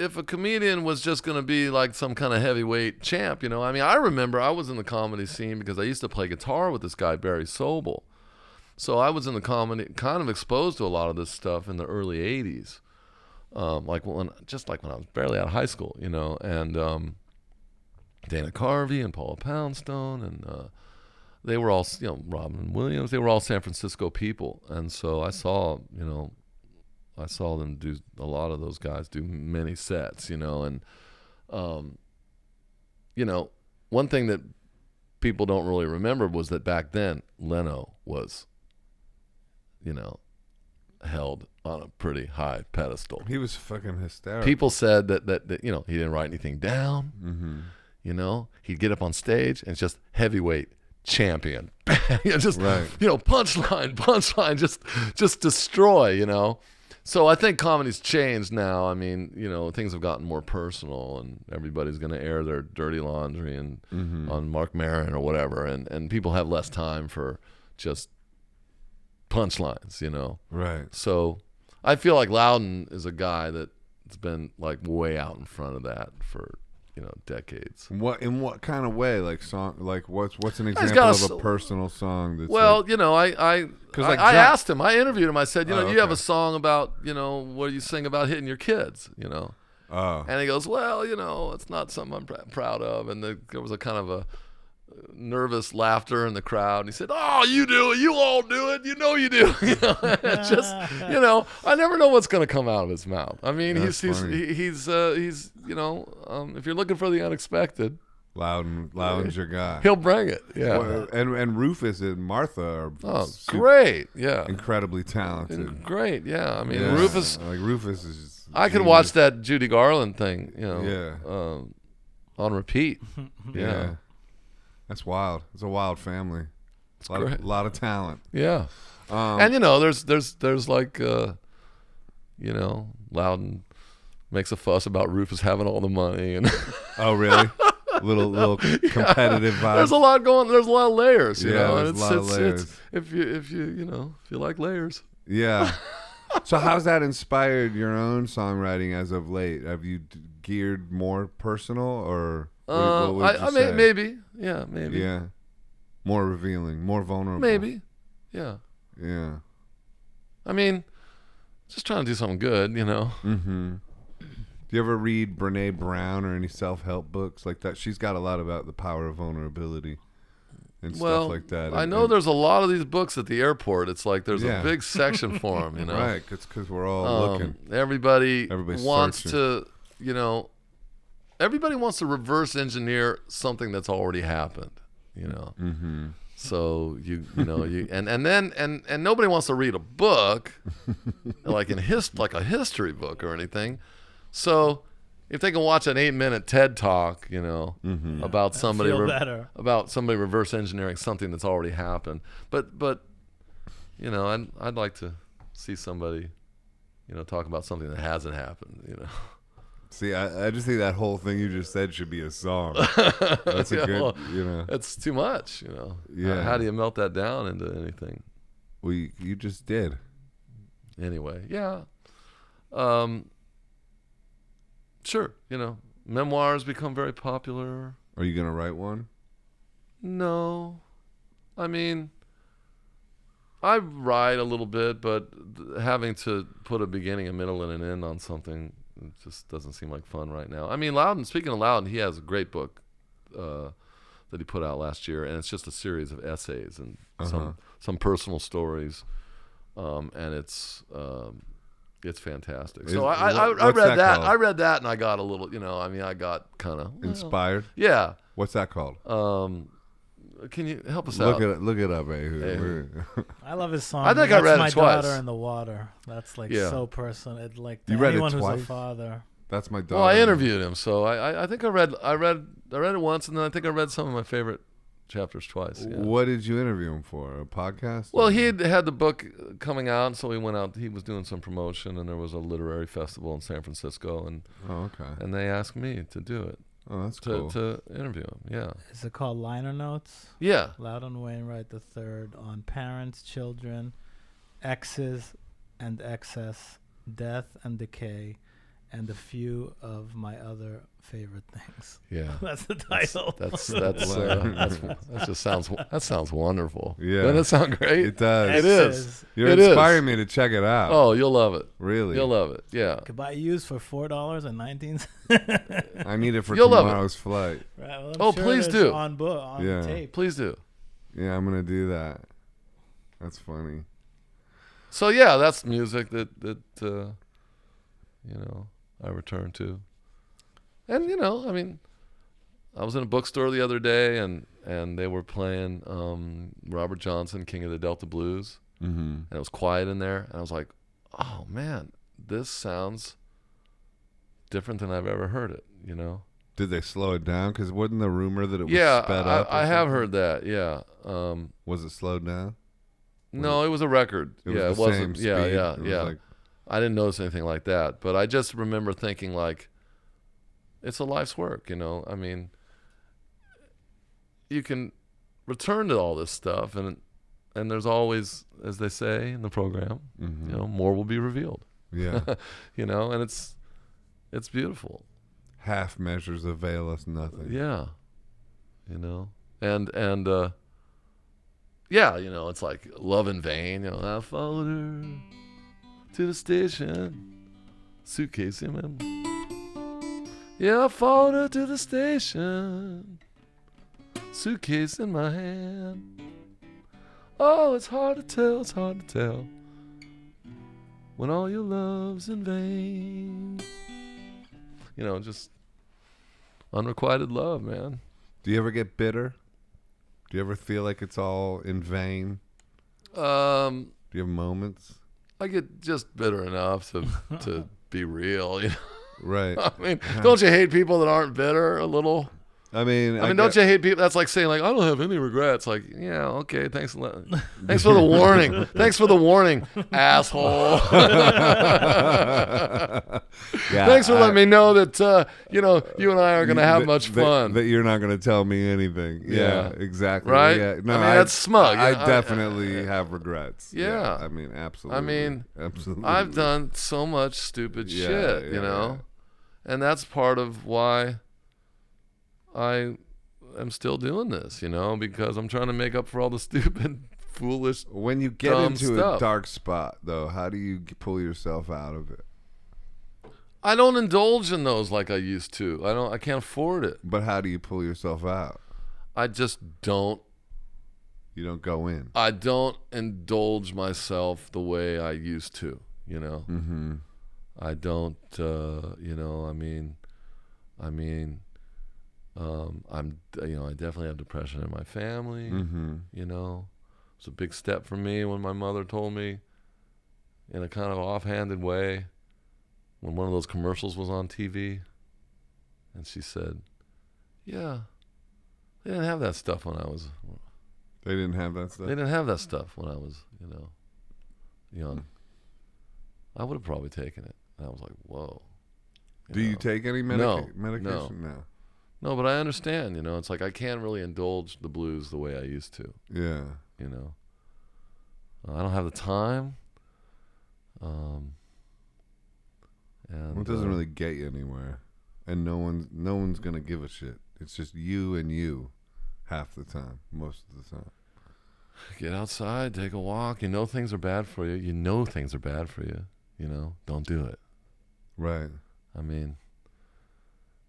a comedian was just going to be like some kind of heavyweight champ, you know, I mean, I remember I was in the comedy scene because I used to play guitar with this guy, Barry Sobel. So I was in the comedy, kind of exposed to a lot of this stuff in the early 80s. Like when I was barely out of high school, you know, and Dana Carvey and Paula Poundstone and they were all, you know, Robin Williams, they were all San Francisco people. And so I saw them do, a lot of those guys do many sets, you know, and, you know, one thing that people don't really remember was that back then Leno was, you know, held on a pretty high pedestal. He was fucking hysterical. People said that you know, he didn't write anything down. You know, he'd get up on stage and it's just heavyweight champion. You know, just you know, punchline, just destroy, you know. So I think comedy's changed now. I mean, you know, things have gotten more personal, and everybody's going to air their dirty laundry and on Mark Maron or whatever, and people have less time for just punchlines, you know. Right. So I feel like Loudon is a guy that's been like way out in front of that for, you know, decades. In what kind of way? Like song? Like what's an example of a personal song? That's well, like, you know, I asked him. I interviewed him. I said, you know, you have a song about, you know, where you sing about hitting your kids, you know. And he goes, well, you know, it's not something I'm proud of. And there was a kind of a nervous laughter in the crowd. And he said, oh, you do it. You all do it. You know you do. You know, just, you know, I never know what's going to come out of his mouth. I mean, he's you know, if you're looking for the unexpected, Loudon's your guy. He'll bring it. Yeah. Well, and Rufus and Martha are great. Yeah. Incredibly talented. Great. Yeah. I mean, Rufus is I could watch that Judy Garland thing, you know, on repeat. Yeah. That's wild. It's a wild family. It's a lot of talent. Yeah. And you know, there's like you know, Loudon makes a fuss about Rufus having all the money and oh really? little competitive vibe. There's a lot going. There's a lot of layers, you know. There's a lot of layers. If you like layers. Yeah. So how's that inspired your own songwriting as of late? Have you geared more personal or what would you say? Maybe. Yeah, maybe. Yeah. More revealing, more vulnerable. Maybe. Yeah. Yeah. I mean, just trying to do something good, you know. Do you ever read Brene Brown or any self-help books like that? She's got a lot about the power of vulnerability and stuff like that. I know there's a lot of these books at the airport. It's like there's a big section for them, you know. Right, because we're all looking. Everybody's wants searching. to, you know, everybody wants to reverse engineer something that's already happened, you know. So you know and nobody wants to read a book like a history book or anything. So if they can watch an 8-minute TED talk, about somebody feel better. about somebody reverse engineering something that's already happened. But I'd like to see somebody, talk about something that hasn't happened. See, I just think that whole thing you just said should be a song. That's a good, It's too much, Yeah. How do you melt that down into anything? Well, you just did. Anyway, yeah. Sure, memoirs become very popular. Are you gonna write one? No. I mean, I write a little bit, but having to put a beginning, a middle, and an end on something, it just doesn't seem like fun right now. I mean, Loudon, speaking of Loudon, he has a great book that he put out last year, and it's just a series of essays and some personal stories, and it's fantastic. So I read that. I read that, and I got a little, I got kind of inspired. Yeah. What's that called? Can you help us out? Look it up, I love his song. I think I read it My twice. Daughter in the Water. That's like so personal. It like You read it anyone who's twice? a father. That's my daughter. Well, I interviewed him, so I think I read it once, and then I think I read some of my favorite chapters twice. Yeah. What did you interview him for? A podcast? Well, he had the book coming out, so he went out. He was doing some promotion, and there was a literary festival in San Francisco, and and they asked me to do it. Oh, that's cool. To interview him. Yeah. Is it called Liner Notes? Yeah. Loudon Wainwright III on parents, children, exes and excess, death and decay, and a few of my other favorite things. Yeah. That's the title. That sounds wonderful. Yeah. Doesn't it sound great? It does. It is. You're It inspiring is. me to check it out. Oh, you'll love it. Really? You'll love it. Yeah. Could buy used for $4.19. I need it for You'll love it. tomorrow's flight. Right, well, I'm Oh, sure please there's do. on tape. Please do. Yeah, I'm gonna do that. That's funny. So yeah, that's music that I return to. And I mean, I was in a bookstore the other day, and they were playing Robert Johnson, King of the Delta Blues, and it was quiet in there, and I was like, oh man, this sounds different than I've ever heard it. Did they slow it down? Because wasn't the rumor that it was sped up? I have heard that. Yeah. Was it slowed down? No, it was a record. It wasn't. Same Yeah, speed. yeah, It was yeah. like- I didn't notice anything like that, but I just remember thinking like, it's a life's work, I mean, you can return to all this stuff, and there's always, as they say in the program, more will be revealed. Yeah. And it's beautiful. Half measures avail us nothing. Yeah. And yeah, it's like Love in Vain. I followed her to the station, suitcase in my. Yeah, I followed her to the station, suitcase in my hand. Oh, it's hard to tell when all your love's in vain. Just unrequited love, man. Do you ever get bitter? Do you ever feel like it's all in vain? Do you have moments? I get just bitter enough to be real, Right. I mean, don't you hate people that aren't bitter a little? I mean, don't you hate people? That's like saying, like, I don't have any regrets. Like, yeah, okay, thanks for the warning. Thanks for the warning, asshole. Thanks for letting me know that you and I are going to have much fun. That you're not going to tell me anything. Yeah, exactly. Right? Yeah. No, that's smug. I definitely have regrets. Yeah. I mean, absolutely. I mean, absolutely. I've done so much stupid shit, and that's part of why I am still doing this, because I'm trying to make up for all the stupid, foolish, when you get dumb into stuff. a dark spot, though, how do you pull yourself out of it? I don't indulge in those like I used to. I can't afford it. But how do you pull yourself out? I just don't. You don't go in. I don't indulge myself the way I used to, Mm-hmm. I don't, I definitely have depression in my family. Mm-hmm. It's a big step for me when my mother told me in a kind of offhanded way when one of those commercials was on TV. And she said, yeah, they didn't have that stuff when I was... They didn't have that stuff? They didn't have that stuff when I was, young. I would have probably taken it. And I was like, whoa. Do you take any medication? No. No, but I understand, it's like I can't really indulge the blues the way I used to. Yeah. I don't have the time. And it doesn't really get you anywhere. And no one's going to give a shit. It's just you and you half the time, most of the time. Get outside, take a walk. Things are bad for you. Things are bad for you. Don't do it. Right. I mean,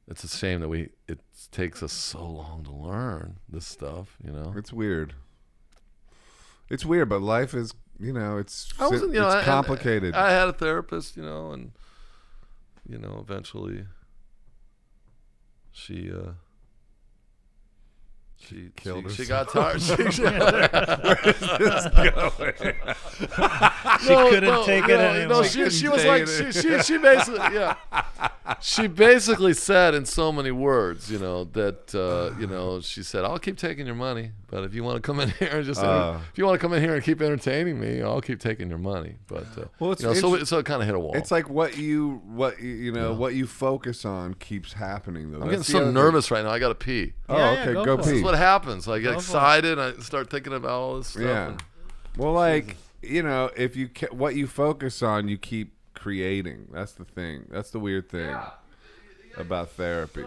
it's a shame that it takes us so long to learn this stuff, It's weird. It's weird, but life is, it's complicated. I had a therapist, and eventually she killed herself. She got tired. Where's this going? She couldn't take it anymore. She was like, she basically, she basically said in so many words, that, she said, I'll keep taking your money, but if you want to come in here and if you want to come in here and keep entertaining me, I'll keep taking your money. But, so it kind of hit a wall. It's like what you focus on keeps happening, though. I'm getting so nervous right now. I got to pee. Okay, go pee. That's what happens. I get excited. I start thinking about all this stuff. Yeah. Well, if what you focus on, you keep creating. That's the thing. That's the weird thing about therapy.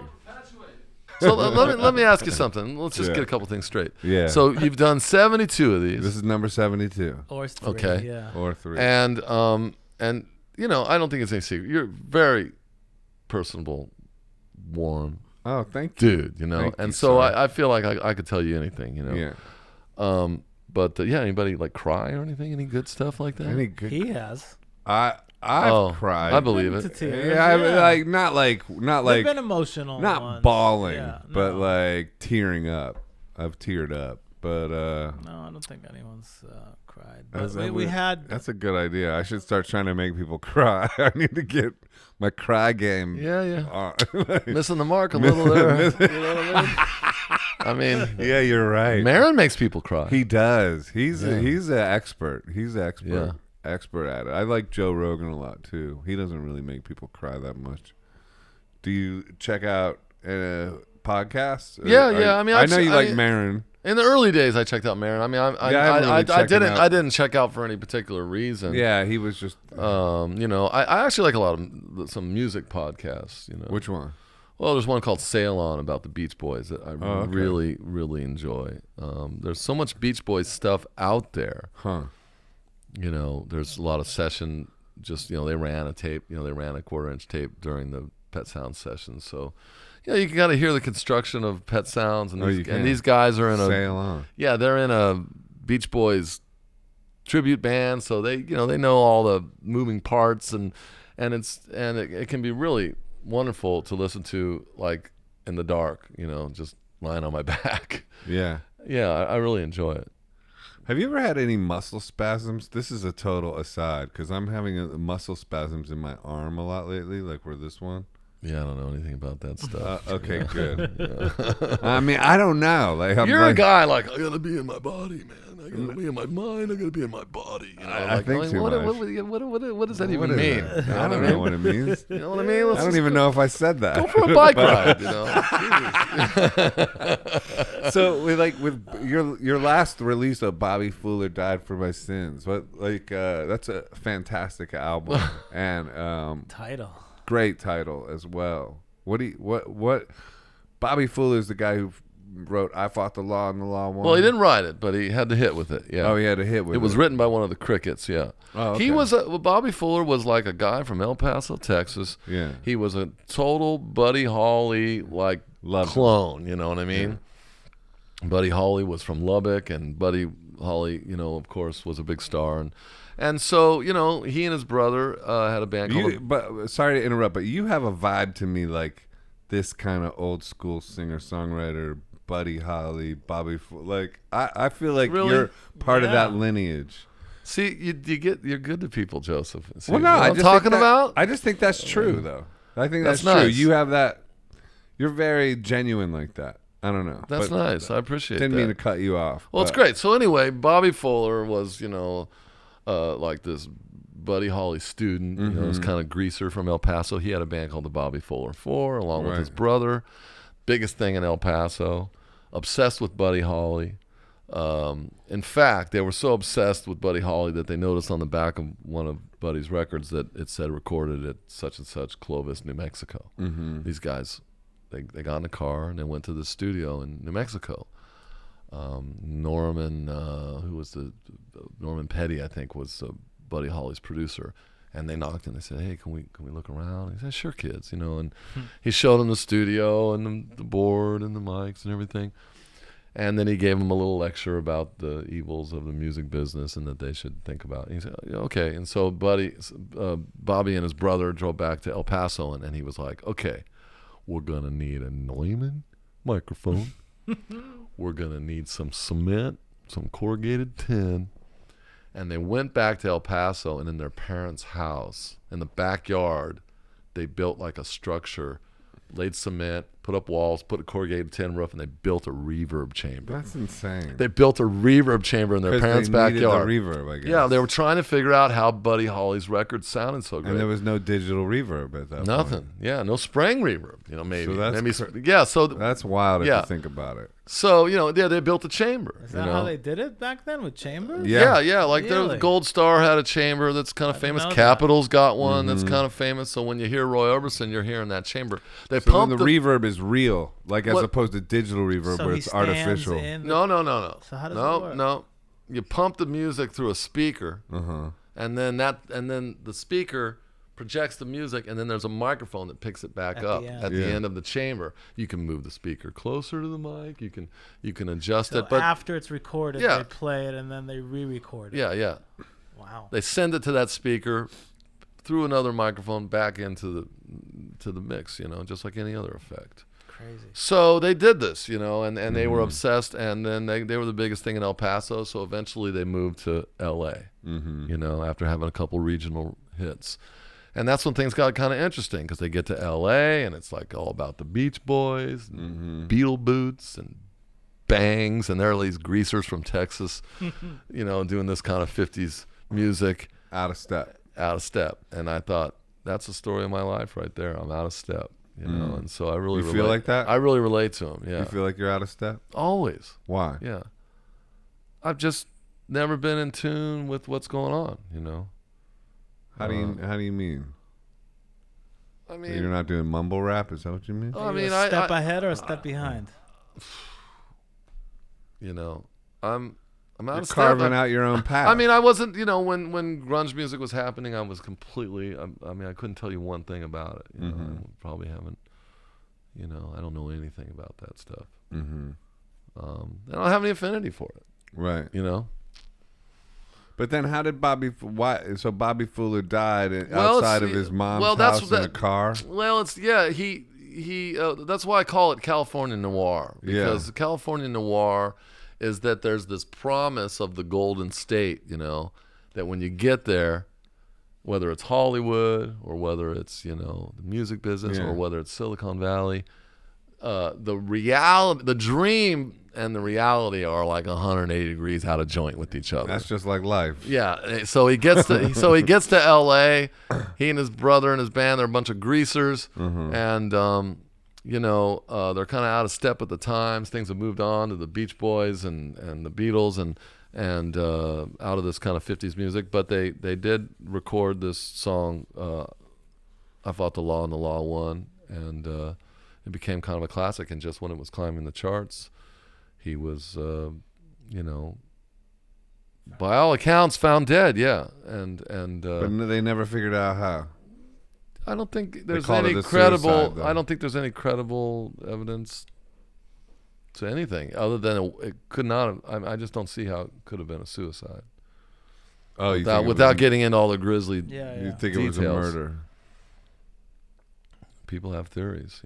So let me ask you something. Let's just get a couple things straight. Yeah. So you've done 72 of these. This is number 72. Or 3. Okay. Yeah. Or 3. And I don't think it's any secret. You're very personable, warm. Oh, thank you. Dude, Thank and you, so sir. I feel like I could tell you anything, Yeah. But anybody like cry or anything? Any good stuff like that? Any good? He has. I've cried. I believe To it. tears, Yeah, not They've been emotional. not ones. bawling, Yeah, but no. like tearing up. I've teared up, but No, I don't think anyone's cried. Is But that we what- had. that's a good idea. I should start trying to make people cry. I need to get my cry game. Yeah. on. Missing the mark a little there. You know what I mean? I mean, Yeah, you're right. Marin makes people cry. He does. He's Yeah. he's an expert. He's an expert. Yeah. Expert at it. I like Joe Rogan a lot too. He doesn't really make people cry that much. Do you check out podcasts? Yeah. I mean, I know you like Marin. In the early days, I checked out Marin. I mean, I haven't really I checked him out. didn't check out for any particular reason. Yeah, he was just. I actually like a lot of some music podcasts. Which one? Well, there's one called Sail On about the Beach Boys that I okay. really, really enjoy. There's so much Beach Boys stuff out there. Huh. There's a lot of session. Just they ran a tape. They ran a 1/4-inch tape during the Pet Sounds sessions. So, you can kind of hear the construction of Pet Sounds, and these guys are in Sail On. Yeah, they're in a Beach Boys tribute band, so they know all the moving parts, and it can be really wonderful to listen to, like in the dark, just lying on my back. Yeah. Yeah, I really enjoy it. Have you ever had any muscle spasms? This is a total aside because I'm having muscle spasms in my arm a lot lately, like where this one. Yeah, I don't know anything about that stuff. Okay, good. I mean, I don't know. Like, You're a guy like, I gotta be in my body, man. I gotta be in my mind. I gotta be in my body. I think too what does that even mean? I don't know what it means. You know what I mean? I don't even know if I said that. Go for a bike ride. So with your last release of Bobby Fuller Died for My Sins, that's a fantastic album and Title. great title as well. What Bobby Fuller is the guy who wrote I Fought the Law and the Law Won. Well, he didn't write it, but he had to hit with it. Yeah. Oh, he had to hit with it. It was written by one of the Crickets. Yeah. Oh, okay. He was Bobby Fuller was like a guy from El Paso, Texas. Yeah. He was a total Buddy Holly clone. You know what I mean? Yeah. Buddy Holly was from Lubbock, and Buddy Holly, of course, was a big star, and so he and his brother had a band called. But sorry to interrupt, but you have a vibe to me like this kind of old school singer-songwriter. Buddy Holly, Bobby, I feel like Really? You're part of that lineage. See, you're good to people, Joseph. See, Well, no, what I'm talking about. I just think that's true, though. I think that's That's true. nice. You have that You're very genuine like that. I don't know. That's nice. I appreciate that. Didn't mean to cut you off. Well, it's great. So anyway, Bobby Fuller was, like this Buddy Holly student. You know, this kind of greaser from El Paso. He had a band called the Bobby Fuller Four, along with his brother. Biggest thing in El Paso. Obsessed with Buddy Holly. In fact, they were so obsessed with Buddy Holly that they noticed on the back of one of Buddy's records that it said recorded at such and such Clovis, New Mexico. These guys, they got in a car and they went to the studio in New Mexico. Norman Petty, I think, was Buddy Holly's producer, and they knocked and they said, "Hey, can we look around?" He said, "Sure, kids," and he showed them the studio and the board and the mics and everything, and then he gave them a little lecture about the evils of the music business and that they should think about it. He said, "Okay," and so Bobby and his brother drove back to El Paso, and he was like, "Okay, we're gonna need a Neumann microphone." We're going to need some cement, some corrugated tin. And they went back to El Paso, and in their parents' house, in the backyard, they built like a structure, laid cement, put up walls, put a corrugated tin roof, and they built a reverb chamber. That's insane. They built a reverb chamber in their parents' backyard. Needed the reverb, I guess. Yeah, they were trying to figure out how Buddy Holly's records sounded so great. And there was no digital reverb at that Nothing. point. Yeah, no spraying reverb. Maybe. So that's that's wild if you think about it. So, they built a chamber. Is that how they did it back then with chambers? Yeah. Like Really? the Gold Star had a chamber that's kind of famous. Capitol's got one that's kind of famous. So when you hear Roy Orbison, you're hearing that chamber. They So pump then the reverb is real, like as What? opposed to digital reverb So where he it's stands artificial. in No. So how does it work? No. You pump the music through a speaker, and then the speaker projects the music, and then there's a microphone that picks it back up at the end of the chamber. You can move the speaker closer to the mic. You can adjust So it. But after it's recorded, they play it and then they re-record it. yeah. Wow. They send it to that speaker through another microphone back into the mix, just like any other effect. Crazy. So they did this, and they were obsessed, and then they were the biggest thing in El Paso, so eventually they moved to L.A., after having a couple regional hits. And that's when things got kind of interesting, because they get to L.A., and it's like all about the Beach Boys, and Beatle boots, and bangs, and there are these greasers from Texas, doing this kind of 50s music. Out of step. And I thought, that's the story of my life right there. I'm out of step, and so I really You feel like that? I really relate to him, yeah. You feel like you're out of step? Always. Why? Yeah. I've just never been in tune with what's going on, How do you mean? I mean, You're not doing mumble rap? Is that what you mean? Are you a step ahead or a step behind? I'm out You're of step. carving out your own path. I mean, I wasn't, when grunge music was happening, I was completely, I couldn't tell you one thing about it. I probably haven't, I don't know anything about that stuff. I don't have any affinity for it. Right. But then how did Bobby Fuller died outside of his mom's house in a car? Well, he that's why I call it California Noir, because California Noir is that there's this promise of the Golden State, that when you get there, whether it's Hollywood or whether it's, the music business or whether it's Silicon Valley, the dream and the reality are like 180 degrees out of joint with each other. That's just like life. Yeah. So he gets to L.A. He and his brother and his band, they're a bunch of greasers, and they're kind of out of step with the times. Things have moved on to the Beach Boys and the Beatles and out of this kind of 50s music. But they did record this song, I Fought the Law and the Law Won, and it became kind of a classic. And just when it was climbing the charts, he was, by all accounts, found dead. Yeah, but they never figured out how. I don't think there's called any it a credible. suicide, though. I don't think there's any credible evidence to anything other than it could not have. I just don't see how it could have been a suicide. Oh, without getting into all the grisly. You think details. It was a murder? People have theories,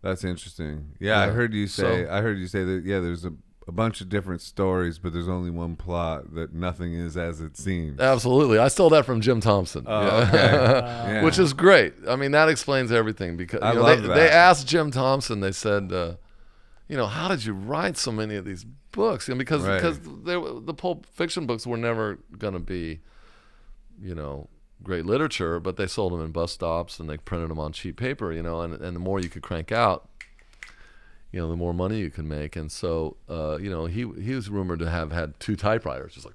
That's interesting. Yeah, I heard you say. I heard you say that. Yeah, there's a bunch of different stories, but the's only one plot, that nothing is as it seems. Absolutely. I stole that from Jim Thompson. Okay. Yeah. Which is great. I mean, that explains everything because I love that. they asked Jim Thompson, they said, how did you write so many of these books? And because the Pulp Fiction books were never going to be, great literature, but they sold them in bus stops and they printed them on cheap paper, and the more you could crank out, the more money you can make. And so, he was rumored to have had 2 typewriters, just like,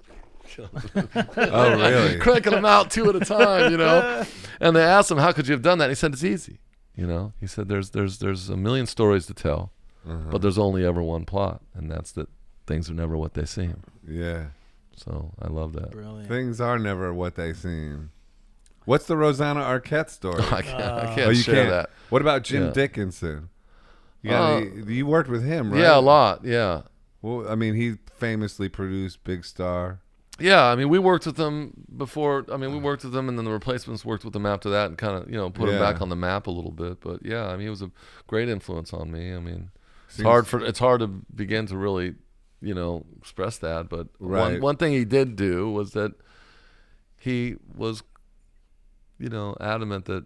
oh, really? Cranking them out 2 at a time, And they asked him, how could you have done that? And he said, it's easy. He said, there's a million stories to tell, but there's only ever one plot, and that's that things are never what they seem. Yeah. So I love that. Brilliant. Things are never what they seem. What's the Rosanna Arquette story? I can't share that. What about Jim Dickinson? You worked with him, right? Yeah, a lot. Yeah. Well, I mean, he famously produced Big Star. Yeah, I mean, we worked with them before. I mean, we worked with them, and then the Replacements worked with them after that, and kind of, put them back on the map a little bit. But yeah, I mean, he was a great influence on me. I mean, it's hard to begin to really, express that. But one thing he did do was that he was, adamant that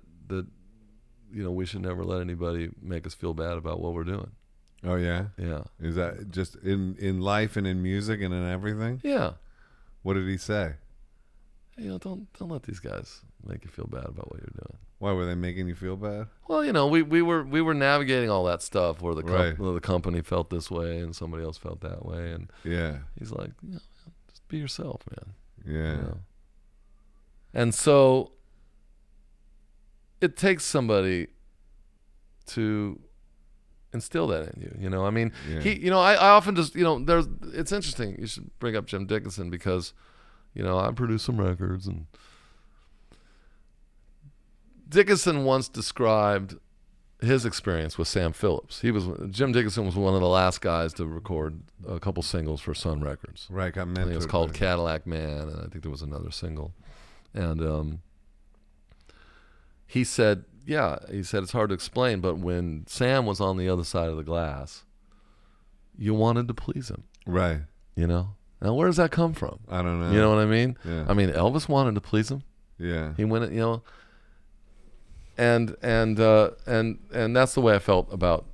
we should never let anybody make us feel bad about what we're doing. Oh yeah? Yeah. Is that just in life and in music and in everything? Yeah. What did he say? Don't let these guys make you feel bad about what you're doing. Why were they making you feel bad? Well, we were navigating all that stuff where the company felt this way and somebody else felt that way, and he's like, just be yourself, man. Yeah. And so it takes somebody to instill that in you. I mean, I often just, it's interesting. You should bring up Jim Dickinson because, I produced some records, and Dickinson once described his experience with Sam Phillips. Jim Dickinson was one of the last guys to record a couple singles for Sun Records. Right, got mentored. I think it was called Cadillac Man, and I think there was another single. And he said it's hard to explain, but when Sam was on the other side of the glass, you wanted to please him. Right. Now where does that come from? I don't know. You know what I mean? Yeah. I mean, Elvis wanted to please him. Yeah. He went, and that's the way I felt about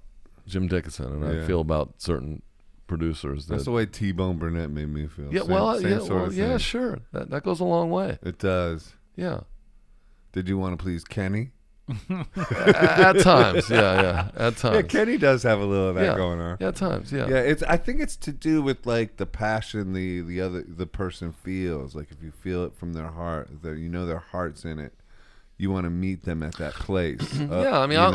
Jim Dickinson, and I feel about certain producers. That's the way T-Bone Burnett made me feel. Yeah, Same sure. That goes a long way. It does. Yeah. Did you want to please Kenny? At times, yeah. At times. Yeah, Kenny does have a little of that going on. Yeah, at times, yeah. Yeah, I think it's to do with like the passion the person feels. Like if you feel it from their heart, their heart's in it. You want to meet them at that place. Yeah, I mean, I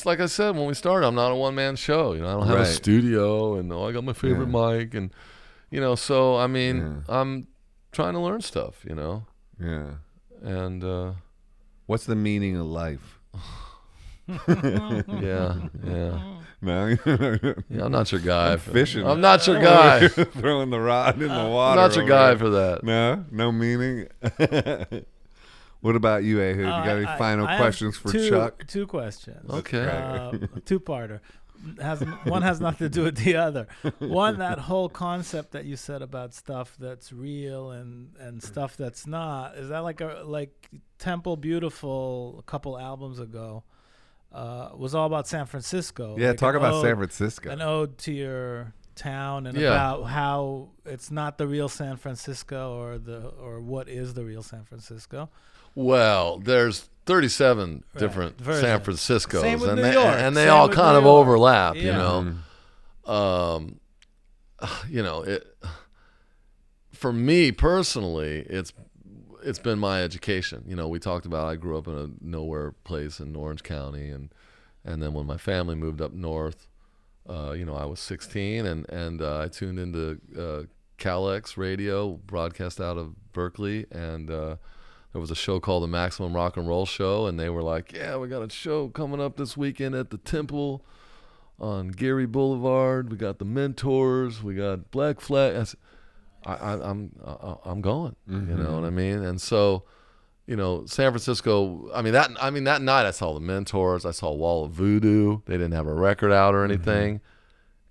like I said when we started, I'm not a one-man show. I don't have a studio, and I got my favorite mic, and so I mean, I'm trying to learn stuff. Yeah. And what's the meaning of life? Yeah. No, I'm not your guy. I'm fishing. I'm not your guy. Throwing the rod in the water. I'm not your guy for that. No meaning. What about you, Ehud? You got any final questions for Chuck? 2 questions. Okay. Two-parter. One has nothing to do with the other. One, that whole concept that you said about stuff that's real and stuff that's not. Is that like Temple Beautiful a couple albums ago was all about San Francisco? Yeah, talk about San Francisco. An ode to your town and about how it's not the real San Francisco or what is the real San Francisco. Well, there's 37 different San Franciscos, Same with and New York. and they Same all with kind New of York. overlap. For me personally, it's been my education. We talked about I grew up in a nowhere place in Orange County, and then when my family moved up north, I was 16, and I tuned into CalX radio, broadcast out of Berkeley, and there was a show called the Maximum Rock and Roll Show, and they were like, yeah, we got a show coming up this weekend at the Temple on Geary Boulevard. We got the Mentors. We got Black Flag. I said, I'm going. Mm-hmm. You know what I mean? And so, San Francisco. I mean that night I saw the Mentors. I saw Wall of Voodoo. They didn't have a record out or anything.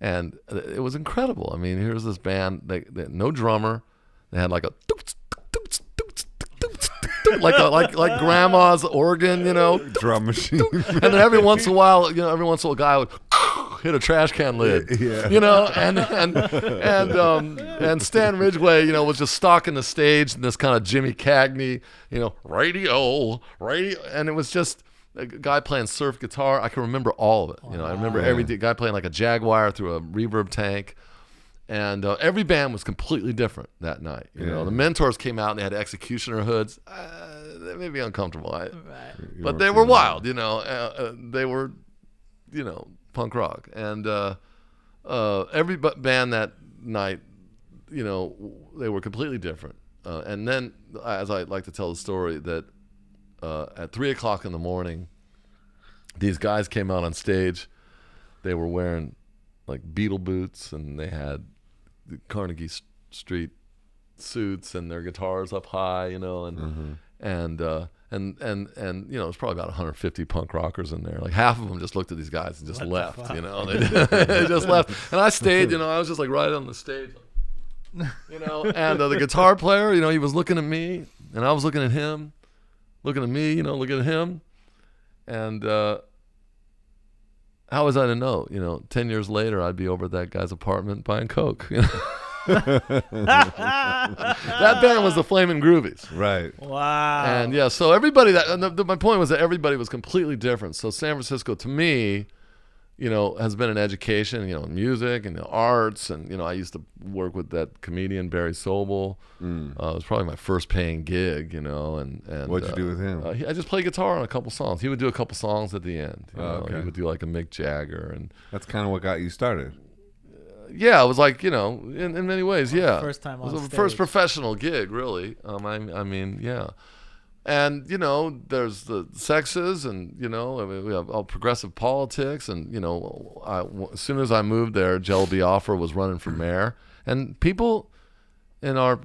And it was incredible. I mean, here's this band, they had no drummer. They had like a like grandma's organ, you know, drum machine. And then every once in a while, a guy would hit a trash can lid, you know, and Stan Ridgway, you know, was just stalking the stage in this kind of Jimmy Cagney, you know, radio, and it was just a guy playing surf guitar. I can remember all of it. You know, I remember every guy playing like a Jaguar through a reverb tank. And every band was completely different that night. You know, the Mentors came out and they had executioner hoods. They may be uncomfortable, but they were wild. You know, they were, you know, punk rock. And every band that night, you know, they were completely different. And then, as I like to tell the story, that at 3 o'clock in the morning, these guys came out on stage. They were wearing like Beatle boots, and they had the Carnegie Street suits and their guitars up high, you know, and you know, there's probably about 150 punk rockers in there. Like half of them just looked at these guys and just left, you know. They just left, and I stayed. You know, I was just like right on the stage, you know. And the guitar player, you know, he was looking at me, and I was looking at him, looking at me, you know, looking at him, and how was I to know? You know, 10 years later, I'd be over at that guy's apartment buying Coke. You know? That band was the Flamin' Groovies. Right. Wow. And yeah, so everybody my point was that everybody was completely different. So San Francisco, to me, you know, has been an education, you know, in music and the arts. And, you know, I used to work with that comedian, Barry Sobel. It was probably my first paying gig, you know. And What'd you do with him? I just played guitar on a couple songs. He would do a couple songs at the end. You know? Okay. He would do like a Mick Jagger. And That's kind of what got you started. yeah, it was like, you know, in many ways, yeah. First time on it was the stage. first professional gig, really. I mean, yeah. And, you know, there's the sexes and, you know, I mean, we have all progressive politics. And, you know, as soon as I moved there, Jello Biafra was running for mayor. And people in our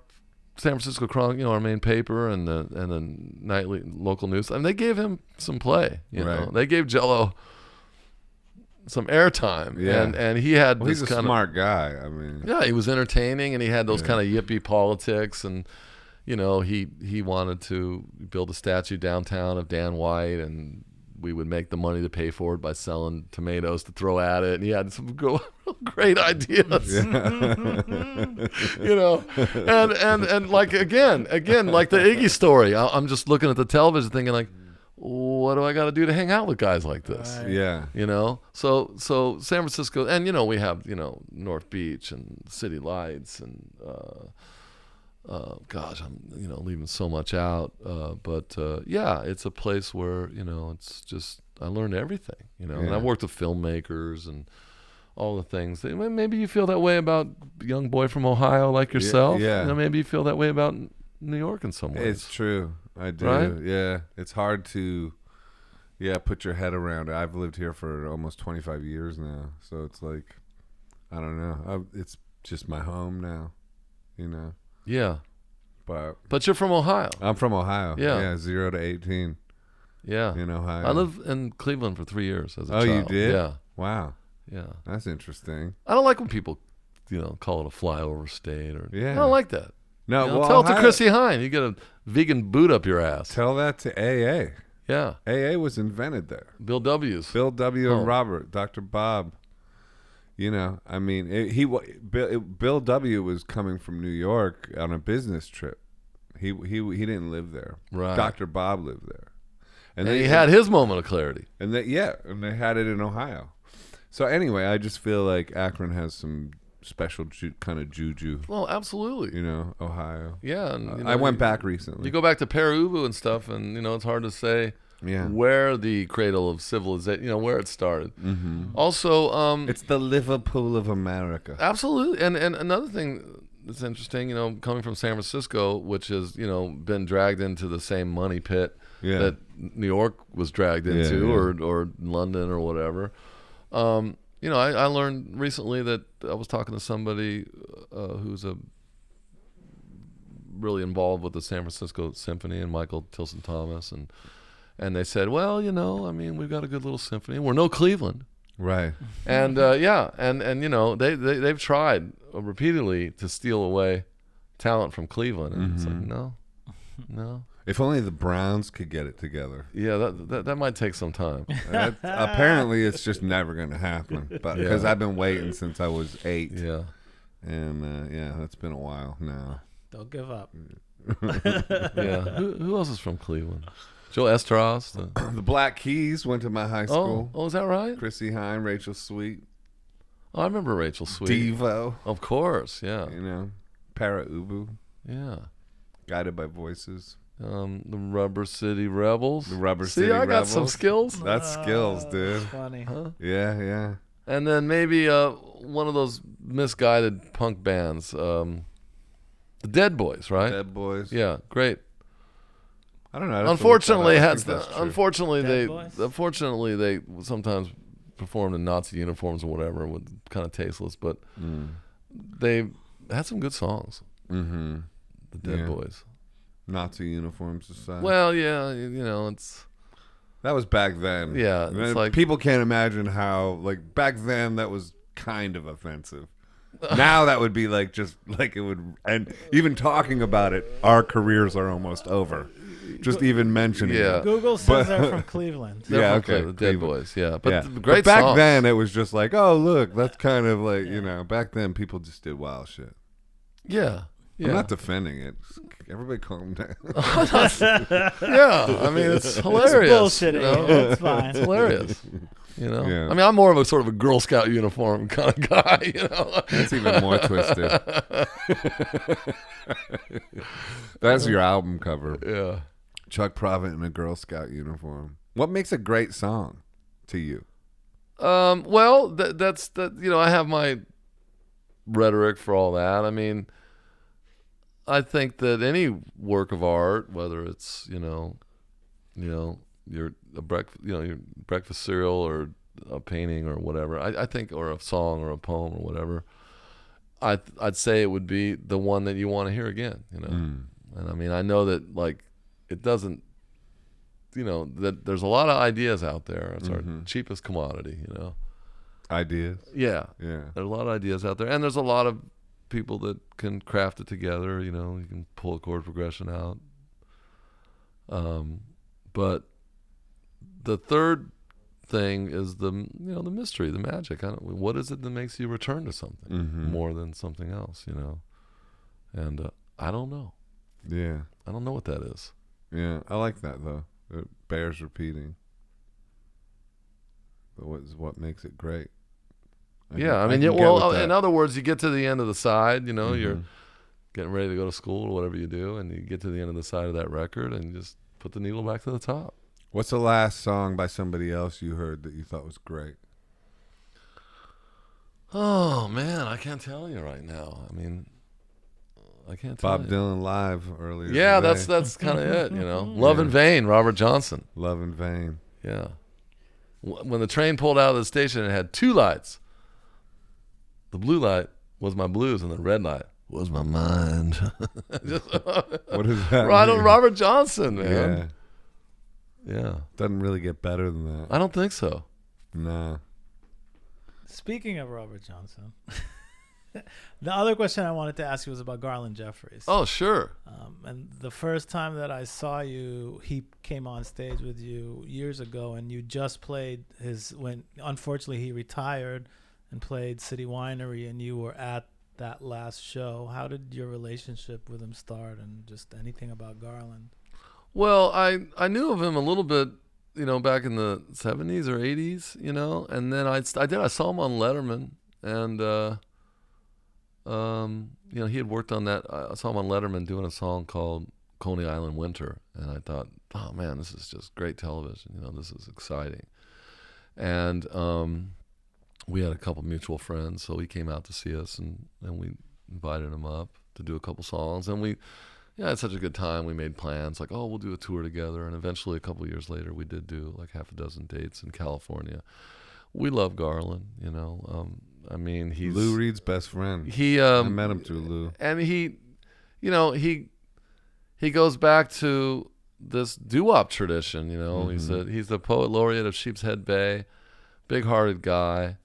San Francisco Chronicle, you know, our main paper and the nightly local news, and they gave him some play, you know. They gave Jello some airtime. Yeah. And he had Well, this he's a kind smart guy. I mean, yeah, he was entertaining, and he had those kind of yippie politics, and you know, he wanted to build a statue downtown of Dan White, and we would make the money to pay for it by selling tomatoes to throw at it. And he had some great ideas, you know, and like again, like the Iggy story. I'm just looking at the television thinking like, what do I got to do to hang out with guys like this? Right. yeah. You know, so San Francisco, and you know, we have, you know, North Beach and City Lights and gosh, I'm, you know, leaving so much out, but yeah, it's a place where, you know, it's just, I learned everything, you know. And I worked with filmmakers and all the things. Maybe you feel that way about a young boy from Ohio like yourself. Yeah. You know, maybe you feel that way about New York in some ways. It's true. I do. Right? Yeah. It's hard to, put your head around it. I've lived here for almost 25 years now. So it's like, I don't know. It's just my home now, you know. Yeah. But You're from Ohio. I'm from Ohio. Yeah. Yeah. 0 to 18 Yeah. in Ohio. I lived in Cleveland for 3 years as a Oh, child. you did? Yeah. Wow. Yeah. That's interesting. I don't like when people, you know, call it a flyover state, or Yeah. I don't like that. No, You know, well, tell it to Ohio- Chrissy Hine. You get a vegan boot up your ass. Tell that to AA. Yeah. AA was invented there. Bill W's. Bill W. Oh. and Robert, Dr. Bob. You know, I mean, Bill W. was coming from New York on a business trip. He didn't live there. Right. Dr. Bob lived there, And he had his moment of clarity. and they had it in Ohio. So anyway, I just feel like Akron has some special kind of juju. Well, absolutely. You know, Ohio. Yeah. And, you know, I went back recently. You go back to Perubu and stuff, and, you know, it's hard to say where the cradle of civilization, you know, where it started. Mm-hmm. Also, it's the Liverpool of America. absolutely. And another thing that's interesting, you know, coming from San Francisco, which has, you know, been dragged into the same money pit that New York was dragged into, or London or whatever. You know, I learned recently that I was talking to somebody who's really involved with the San Francisco Symphony, and Michael Tilson Thomas, and they said, well, you know, I mean, we've got a good little symphony. We're no Cleveland. Right. And and you know they've tried repeatedly to steal away talent from Cleveland, and it's like no. If only the Browns could get it together. Yeah, that might take some time. Apparently, it's just never going to happen. But because I've been waiting since I was 8. Yeah, and that's been a while now. Don't give up. yeah. Who else is from Cleveland? Joe Estros. The Black Keys went to my high school. Oh, is that right? Chrissy Hine, Rachel Sweet, Oh, I remember Rachel Sweet. Devo. Of course, yeah. You know, Para Ubu, Yeah. Guided by Voices. The Rubber City Rebels. The Rubber See, City I got Rebels. some skills. That's skills, dude. Funny. Huh? Yeah. And then maybe one of those misguided punk bands, the Dead Boys, right? Dead Boys. Yeah, great. I don't know. Unfortunately, Dead unfortunately they sometimes performed in Nazi uniforms or whatever, with kind of tasteless. But they had some good songs. Mm-hmm. The Dead Boys. Nazi uniforms aside. Well, yeah, you know, it's that was back then. Yeah, it's like people can't imagine how like back then that was kind of offensive. Now that would be like just like it would, and even talking about it, our careers are almost over. Just even mentioning it. Google says they're from Cleveland. They're from okay. Cleveland, the Dead Boys, yeah. But yeah. great but back songs. then it was just like, oh look, that's kind of like you know, back then people just did wild shit. Yeah. I'm not defending it. Everybody calm down. Yeah, I mean it's hilarious. It's bullshitting. You know? It's fine. It's hilarious. You know, Yeah. I mean, I'm more of a sort of a Girl Scout uniform kind of guy. You know, That's even more twisted. That's your album cover. Yeah. Chuck Provitt in a Girl Scout uniform. What makes a great song to you? Well, that's you know, I have my rhetoric for all that. I mean, I think that any work of art, whether it's your your breakfast cereal or a painting or whatever, I think, or a song or a poem or whatever, I'd say it would be the one that you want to hear again. You know, and I mean, I know that like it doesn't. You know that there's a lot of ideas out there. It's our cheapest commodity. You know, Ideas. yeah. Yeah. There's a lot of ideas out there, and there's a lot of people that can craft it together. You know, you can pull a chord progression out. But the third thing is the mystery, the magic. What is it that makes you return to something more than something else? You know, and I don't know. Yeah. I don't know what that is. Yeah. I like that though. It bears repeating. But what makes it great? I mean, can get with that. in other words, you get to the end of the side, you know, you're getting ready to go to school or whatever you do, and you get to the end of the side of that record and you just put the needle back to the top. What's the last song by somebody else you heard that you thought was great? Oh, man, I can't tell you right now. I mean, I can't tell Bob you. Dylan live earlier. Yeah, today. that's kind of it, you know. Love in Vain, Robert Johnson. Love in Vain. Yeah. When the train pulled out of the station, it had two lights. The blue light was my blues, and the red light was my mind. What is that? Robert Johnson, man. Yeah. Doesn't really get better than that. I don't think so. Nah. Speaking of Robert Johnson, the other question I wanted to ask you was about Garland Jeffries. Oh, sure. And the first time that I saw you, he came on stage with you years ago, and you just played when unfortunately he retired and played City Winery, and you were at that last show. How did your relationship with him start, and just anything about Garland? Well, I knew of him a little bit, you know, back in the 70s or 80s, you know, and then I saw him on Letterman, and you know, he had worked on that. I saw him on Letterman doing a song called Coney Island Winter, and I thought, oh man, this is just great television. You know, this is exciting. And we had a couple mutual friends, so he came out to see us, and we invited him up to do a couple songs, and we had such a good time. We made plans like, oh, we'll do a tour together, and eventually a couple years later, we did do like half a dozen dates in California. We love Garland, you know. I mean, he's Lou Reed's best friend. I I met him through Lou. and he goes back to this doo-wop tradition. You know, he's the poet laureate of Sheepshead Bay, big-hearted guy.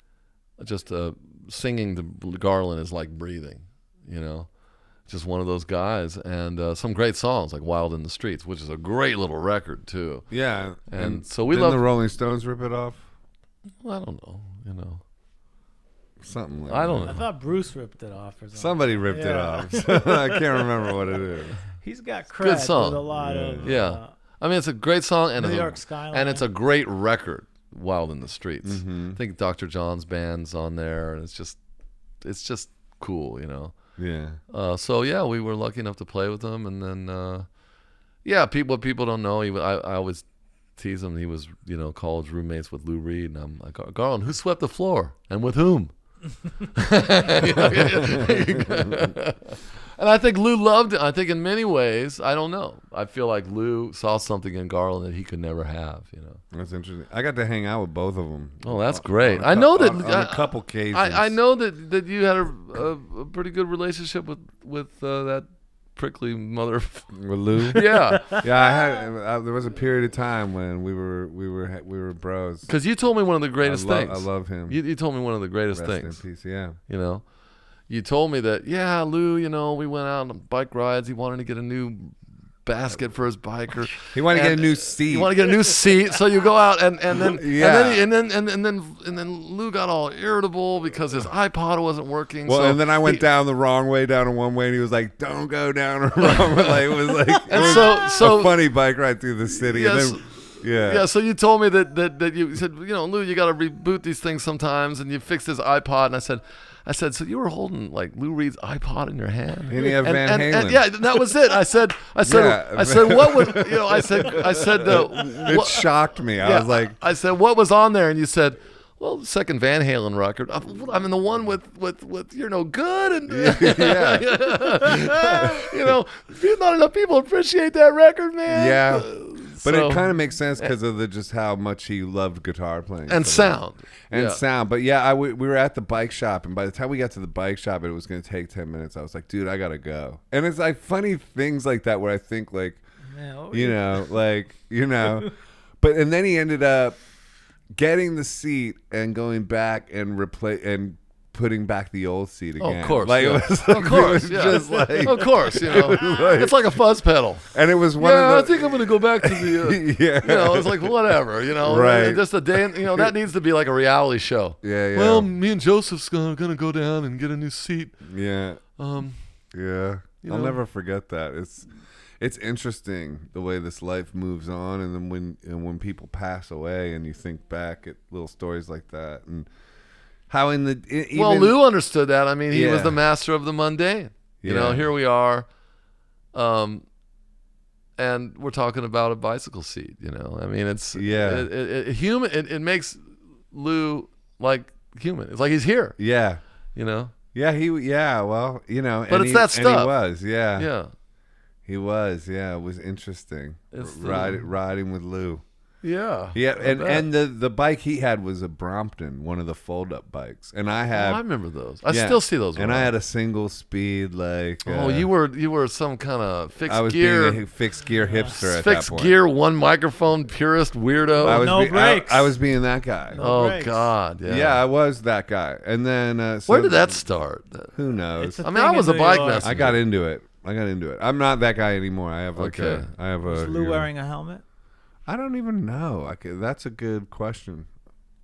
Just singing to Garland is like breathing, you know. Just one of those guys, and some great songs like "Wild in the Streets," which is a great little record too. Yeah, and so we didn't love the Rolling Stones rip it off. I don't know, you know. Something like I don't I know. thought Bruce ripped it off or something. Somebody ripped it off. I can't remember what it is. He's got cred Good song. with a lot of Yeah. I mean, it's a great song, and New it's York Skyline. and it's a great record. "Wild in the Streets." Mm-hmm. I think Dr. John's band's on there, and it's just cool, you know. Yeah. So yeah, we were lucky enough to play with him, and then what people don't know, I always tease him. He was, you know, college roommates with Lou Reed, and I'm like, "Garland, who swept the floor and with whom?" And I think Lou loved it. I think in many ways, I don't know. I feel like Lou saw something in Garland that he could never have, you know. That's interesting. I got to hang out with both of them. Oh, that's great. I know that on a couple cases. I know that you had a pretty good relationship with that prickly mother. With Lou. Yeah, Yeah, I had. There was a period of time when we were bros. because you told me one of the greatest things. I love him. You told me one of the greatest Rest things. in peace. Yeah. You know, you told me that, yeah, Lou, you know, we went out on bike rides. He wanted to get a new basket for his bike, or He wanted to get and a new seat. You want to get a new seat, so you go out and then Yeah. and then Lou got all irritable because his iPod wasn't working. Well, so and then I went down the wrong way, down in one way, and he was like, "Don't go down the wrong way." Like, it was like And it was so a funny bike ride through the city. Yes. And then, yeah. Yeah, so you told me that you said, you know, Lou, you got to reboot these things sometimes, and you fixed his iPod, and I said, so you were holding like Lou Reed's iPod in your hand, And he had Van Halen. and yeah, that was it. I said, Yeah. what was, you know, I said, It what, shocked me. I yeah, was like, I said, what was on there, and you said, well, the second Van Halen record. I mean, the one with You're No Good, and yeah. you know, not enough people appreciate that record, man. Yeah. But So- it kind of makes sense because of just how much he loved guitar playing and so much. sound. And Yeah. sound. But yeah, we were at the bike shop, and by the time we got to the bike shop, it was going to take 10 minutes. I was like, dude, I got to go. And it's like funny things like that where I think like, Man, what were you know, like, you know, and then he ended up getting the seat and going back and putting back the old seat again. Oh, of course, Like, yeah. it was Of course, it was yeah. just like, Of course, you know, it's like a fuzz pedal. and it was one Yeah, I of the, think I'm gonna go back to the. yeah. You know, it's like whatever. You know, Right. Just a day. You know, that needs to be like a reality show. Yeah, yeah. Well, me and Joseph's gonna go down and get a new seat. Yeah. Yeah. You I'll know. never forget that. It's interesting the way this life moves on, and then when people pass away, and you think back at little stories like that, and how even, Well, Lou understood that. I mean, he was Yeah. the master of the mundane. You know, Yeah. here we are, and we're talking about a bicycle seat. You know, I mean, it's human. It makes Lou like human. It's like he's here. yeah, You know. well, you know, But and it's that and he stuff. was, yeah, Yeah. he was, yeah, it was interesting. It's the- Riding with Lou. Yeah. Yeah, I bet. and the bike he had was a Brompton, one of the fold-up bikes, and I had. I remember those. I yeah, still see those. And I around. had a single speed, like. Oh, you were some kind of fixed I was gear, being a fixed gear hipster at that fixed point. gear, one microphone purist weirdo. I was No brakes. I was being that guy. oh brakes. God, yeah. Yeah, I was that guy. And then Where did that start? Who knows? It's a I mean, I thing was in a New bike York. messenger. I got into it. I'm not that guy anymore. I have like Okay. I have a. Was Lou wearing a helmet? I don't even know. That's a good question.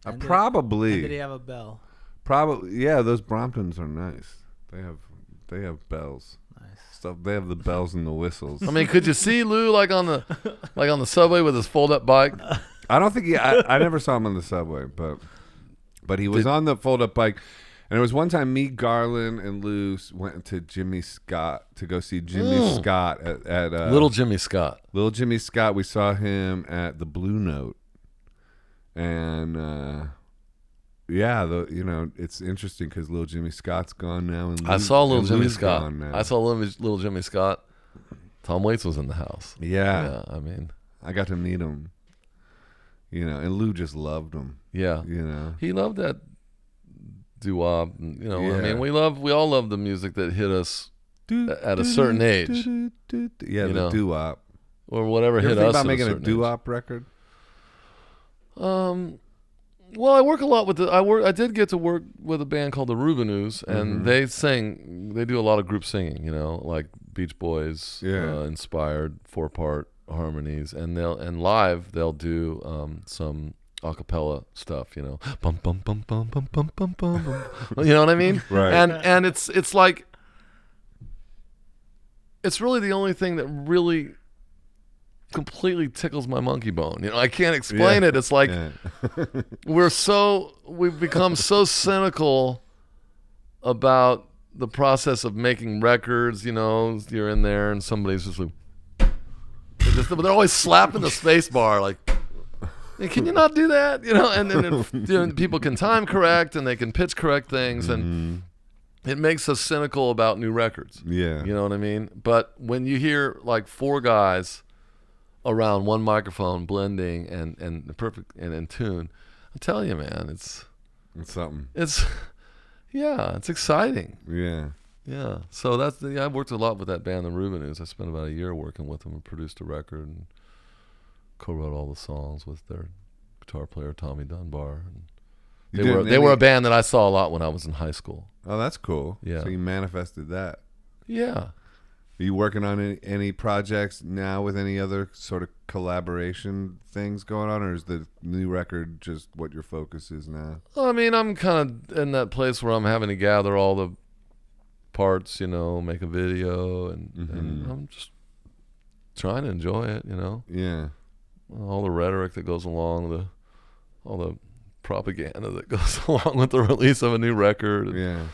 And did- Probably. And did he have a bell? Probably. Yeah, those Bromptons are nice. They have bells. Nice. Stuff. They have the bells and the whistles. I mean, could you see Lou like on the subway with his fold-up bike? I don't think I never saw him on the subway, but he was on the fold-up bike. And there was one time me, Garland, and Lou went to Jimmy Scott to go see Jimmy Scott at Little Jimmy Scott. Little Jimmy Scott. We saw him at the Blue Note, and it's interesting because Little Jimmy Scott's gone now. And I saw Little and Jimmy Lou's Scott. gone now. I saw Little Jimmy Scott. Tom Waits was in the house. Yeah, I mean, I got to meet him. You know, and Lou just loved him. yeah. You know, He loved that doo-wop. You know, I Yeah. mean, we all love the music that hit us at a certain age, Yeah, you the know. doo-wop. or whatever You hit ever think us about at making a certain age. doo-wop record? Well, I work a lot with I did get to work with a band called the Rubinoos, and they do a lot of group singing, like Beach Boys inspired 4-part harmonies, and live they'll do some a cappella stuff, bum bum bum bum bum bum bum bum. You know what I mean? Right. And it's like it's really the only thing that really completely tickles my monkey bone. I can't explain it. It's like we've become so cynical about the process of making records. You're in there and somebody's just like, they're always slapping the space bar like, hey, can you not do that? And then people can time correct and they can pitch correct things, and it makes us cynical about new records. Yeah. You know what I mean? But when you hear like 4 guys around one microphone blending and perfect and in tune, I tell you, man, it's something. It's exciting. Yeah. So I worked a lot with that band, the Rubinoos. I spent about a year working with them and produced a record and co-wrote all the songs with their guitar player Tommy Dunbar. And they were a band that I saw a lot when I was in high school. Oh, that's cool. Yeah. So you manifested that. Yeah. Are you working on any projects now with any other sort of collaboration things going on, or is the new record just what your focus is now? Well, I mean, I'm kind of in that place where I'm having to gather all the parts, make a video, and I'm just trying to enjoy it, Yeah. All the rhetoric that goes along, all the propaganda that goes along with the release of a new record. Yeah.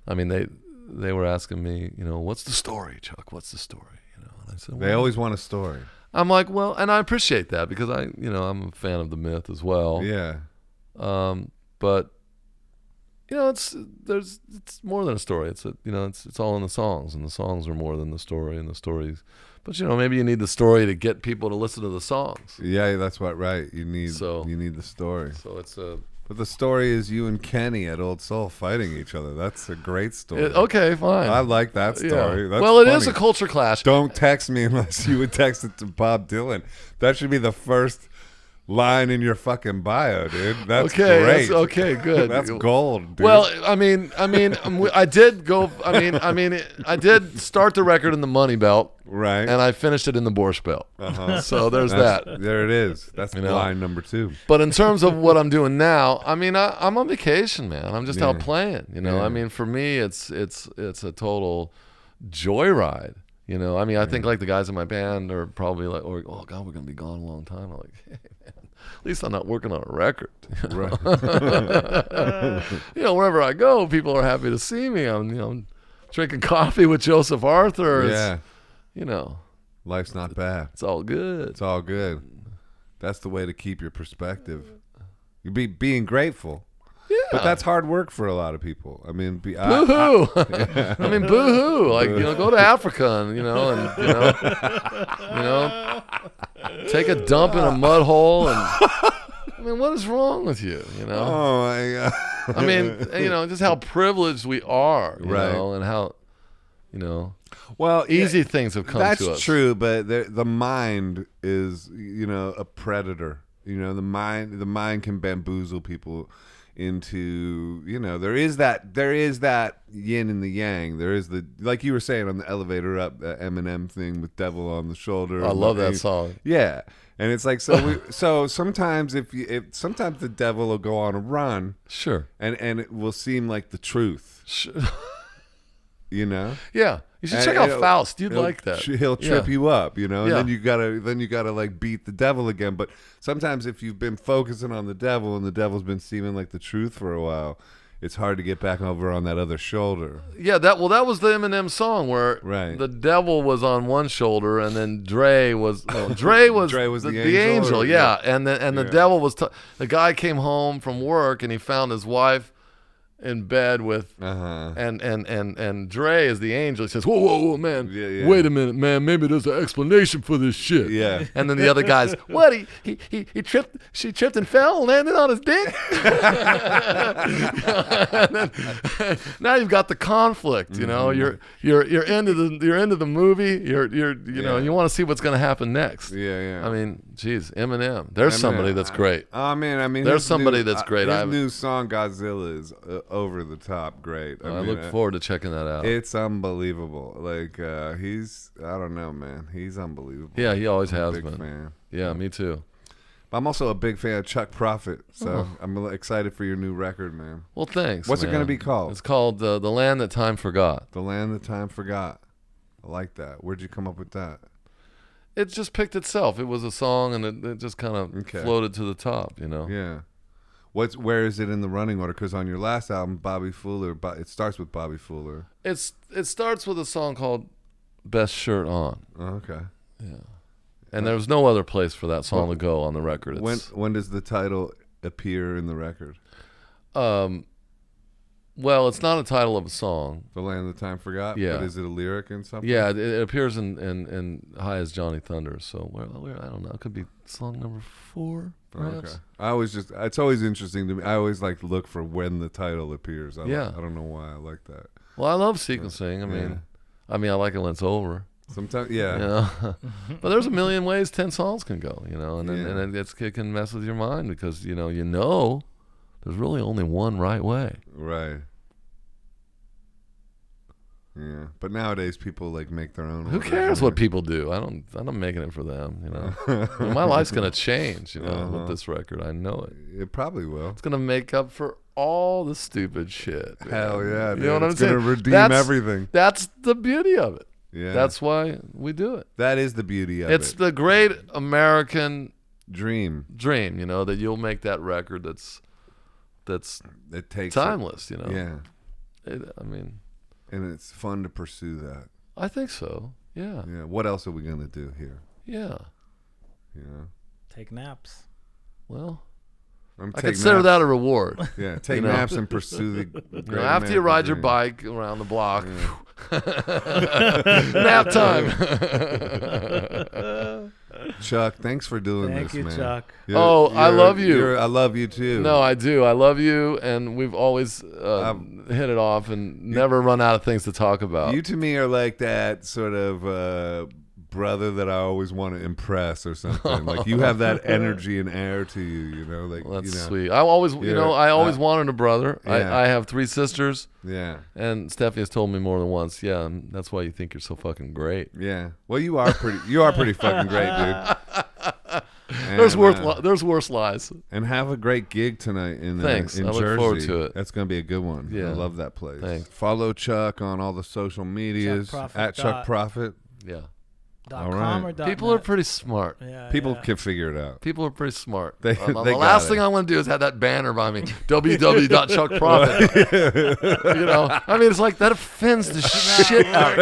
I mean, they were asking me, what's the story, Chuck? What's the story? And I said, They always want a story. I'm like, well, and I appreciate that because I'm a fan of the myth as well. Yeah. But it's more than a story. It's it's all in the songs, and the songs are more than the story, and the stories. But maybe you need the story to get people to listen to the songs. Yeah, that's right. You need the story. So it's But the story is you and Kenny at Old Soul fighting each other. That's a great story. Okay, fine. I like that story. Yeah. That's well, it funny. is a culture clash. Don't text me unless you would text it to Bob Dylan. That should be the first line in your fucking bio, dude. That's great. Okay, good. That's gold, dude. Well, I did I did start the record in the Money Belt, right, and I finished it in the Borscht Belt. So there's that. There it is. That's line number 2. But in terms of what I'm doing now, I'm on vacation, man. I'm just out playing. I mean, for me, it's a total joyride. I think like the guys in my band are probably like, oh God, we're gonna be gone a long time. I'm like, hey man, at least I'm not working on a record. Right. Wherever I go, people are happy to see me. I'm drinking coffee with Joseph Arthur. Yeah. Life's not bad. It's all good. It's all good. That's the way to keep your perspective. You being grateful. Yeah. But that's hard work for a lot of people. I mean, boo-hoo. I mean, boo-hoo. Like, go to Africa and, take a dump in a mud hole. And I mean, what is wrong with you, Oh, my God. I mean, just how privileged we are, right. And how, well, easy things have come to us. That's true, but the mind is, a predator. The mind can bamboozle people into, there is that yin and the yang. There is like you were saying on the elevator up, that Eminem thing with Devil on the Shoulder. I love that song. Yeah. And it's like, so sometimes sometimes the devil will go on a run. Sure. And it will seem like the truth. Sure. Yeah. You should check out Faust. You'd like that. He'll trip you up, and then you gotta like beat the devil again. But sometimes if you've been focusing on the devil and the devil's been seeming like the truth for a while, it's hard to get back over on that other shoulder. Yeah, that was the Eminem song where the devil was on one shoulder and then Dre was the angel. Yeah, and the devil was the guy came home from work and he found his wife in bed with, and Dre is the angel. He says, whoa, man, Yeah. wait a minute, man, maybe there's an explanation for this shit. Yeah. And then the other guy's, what? He tripped. She tripped and fell, landed on his dick. And then, now you've got the conflict. You know, you're into the movie. You know, you want to see what's going to happen next. Yeah. I mean, geez, Eminem. There's somebody that's great. Oh man, I mean, there's somebody that's great. His new song Godzilla is over the top great. I look forward to checking that out. It's unbelievable. Like I don't know, man. He's unbelievable. Yeah, he always has big been. Fan. Yeah, me too. I'm also a big fan of Chuck Prophet, so I'm excited for your new record, man. Well, thanks. What's it man. going to be called? It's called The Land That Time Forgot. The Land That Time Forgot. I like that. Where'd you come up with that? It just picked itself. It was a song, and it just kind of floated to the top, you know? Yeah. Where is it in the running order? Because on your last album, Bobby Fuller, it starts with Bobby Fuller. It starts with a song called Best Shirt On. Oh, okay. Yeah. And there was no other place for that song to go on the record. When does the title appear in the record? Well, it's not a title of a song. The Land That Time Forgot? Yeah. But is it a lyric in something? Yeah, it appears in High as Johnny Thunders. So where I don't know. It could be song number 4, perhaps. Okay. It's always interesting to me. I always like to look for when the title appears. I Yeah. don't know why I like that. Well, I love sequencing. I mean, I like it when it's over. Sometimes, yeah. You know? But there's a million ways 10 songs can go, you know, and it can mess with your mind because, you know, there's really only one right way. Right. Yeah, but nowadays people like make their own. Who cares what people do? I'm making it for them, you know. I mean, my life's gonna change, you know, with this record. I know it. It probably will. It's gonna make up for all the stupid shit. Hell yeah, you know what I'm it's saying? Gonna redeem everything. That's the beauty of it. Yeah, that's why we do it. That is the beauty of it. It's the great American dream, you know, that you'll make that record that's it takes timeless, you know. Yeah, I mean. And it's fun to pursue that. I think so. Yeah. Yeah. What else are we gonna do here? Yeah. Yeah. Take naps. Well, I consider that a reward. Yeah. Take naps and pursue the. After you ride your bike around the block, nap time. Chuck, thanks for doing this, man. Thank you, Chuck. I love you. I love you too. No, I do. I love you, and we've always hit it off and never run out of things to talk about. You to me are like that sort of brother that I always want to impress or something. Like you have that energy and air to you, you know. Like well, that's you know, sweet. I always wanted a brother. Yeah. I have 3 sisters. Yeah. And Steffi has told me more than once. Yeah, and that's why you think you're so fucking great. Yeah. Well, you are pretty fucking great, dude. And, there's worse lies. And have a great gig tonight in Thanks. In I look Jersey. forward to it. That's gonna be a good one. Yeah. I love that place. Thanks. Follow Chuck on all the social medias at Chuck Prophet. Yeah. All right. People are pretty smart. Yeah, People can figure it out. People are pretty smart. They the got last it. thing I want to do is have that banner by me, www.chuckprophet. You know, I mean, it's like that offends the shit out.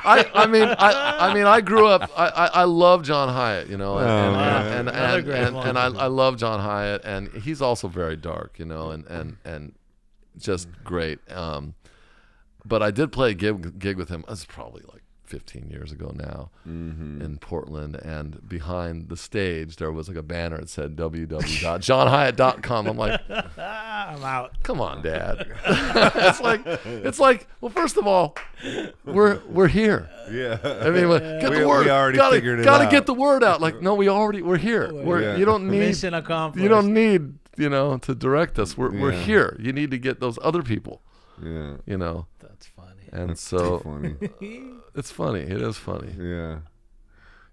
I grew up. I love John Hyatt. You know, and I love John Hyatt, and he's also very dark. You know, and just great. But I did play a gig with him. It's probably like 15 years ago now in Portland, and behind the stage there was like a banner that said www.johnhyatt.com. I'm like, I'm out. Come on, Dad. it's like well, first of all, we're here. Yeah. I mean, get the word. We already figured it gotta out. get the word out. Like, no, we're here. You don't need Mission accomplished. You don't need, you know, to direct us. We're here. You need to get those other people. Yeah. You know. That's funny. And That's so funny. it's funny. It is funny. Yeah.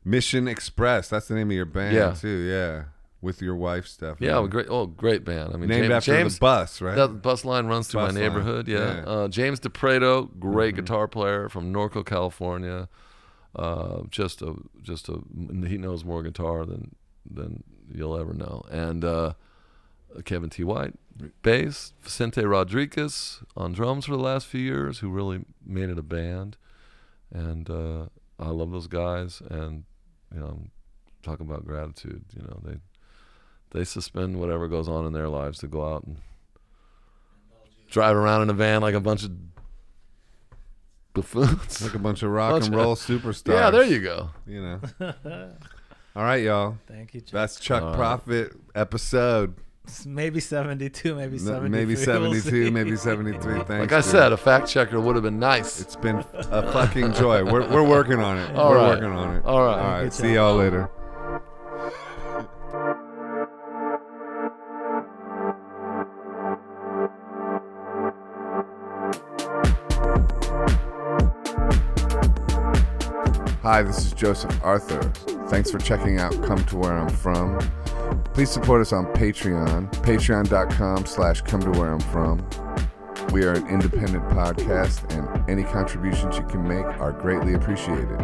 Mission Express. That's the name of your band too. Yeah. With your wife, Stephanie. Yeah, great band. I mean, named after James, the bus, right? That bus line runs through my neighborhood. Yeah. James DePreto, great guitar player from Norco, California. He knows more guitar than you'll ever know. And Kevin T. White, bass. Vicente Rodriguez on drums for the last few years, who really made it a band. And I love those guys. And you know, I'm talking about gratitude. You know, they suspend whatever goes on in their lives to go out driving around in a van like a bunch of buffoons. Like a bunch of rock and roll superstars. Yeah, there you go. You know. All right, y'all. Thank you, Chuck. That's Chuck Prophet episode. Maybe 72, maybe 73. Maybe 72, maybe 73. Thanks. Like I said, a fact checker would have been nice. It's been a fucking joy. We're working on it. All We're right. working on it. All right. All right. Good See job. y'all later. Hi, this is Joseph Arthur. Thanks for checking out Come to Where I'm From. Please support us on Patreon, patreon.com/come-to-where-I'm-from. We are an independent podcast, and any contributions you can make are greatly appreciated.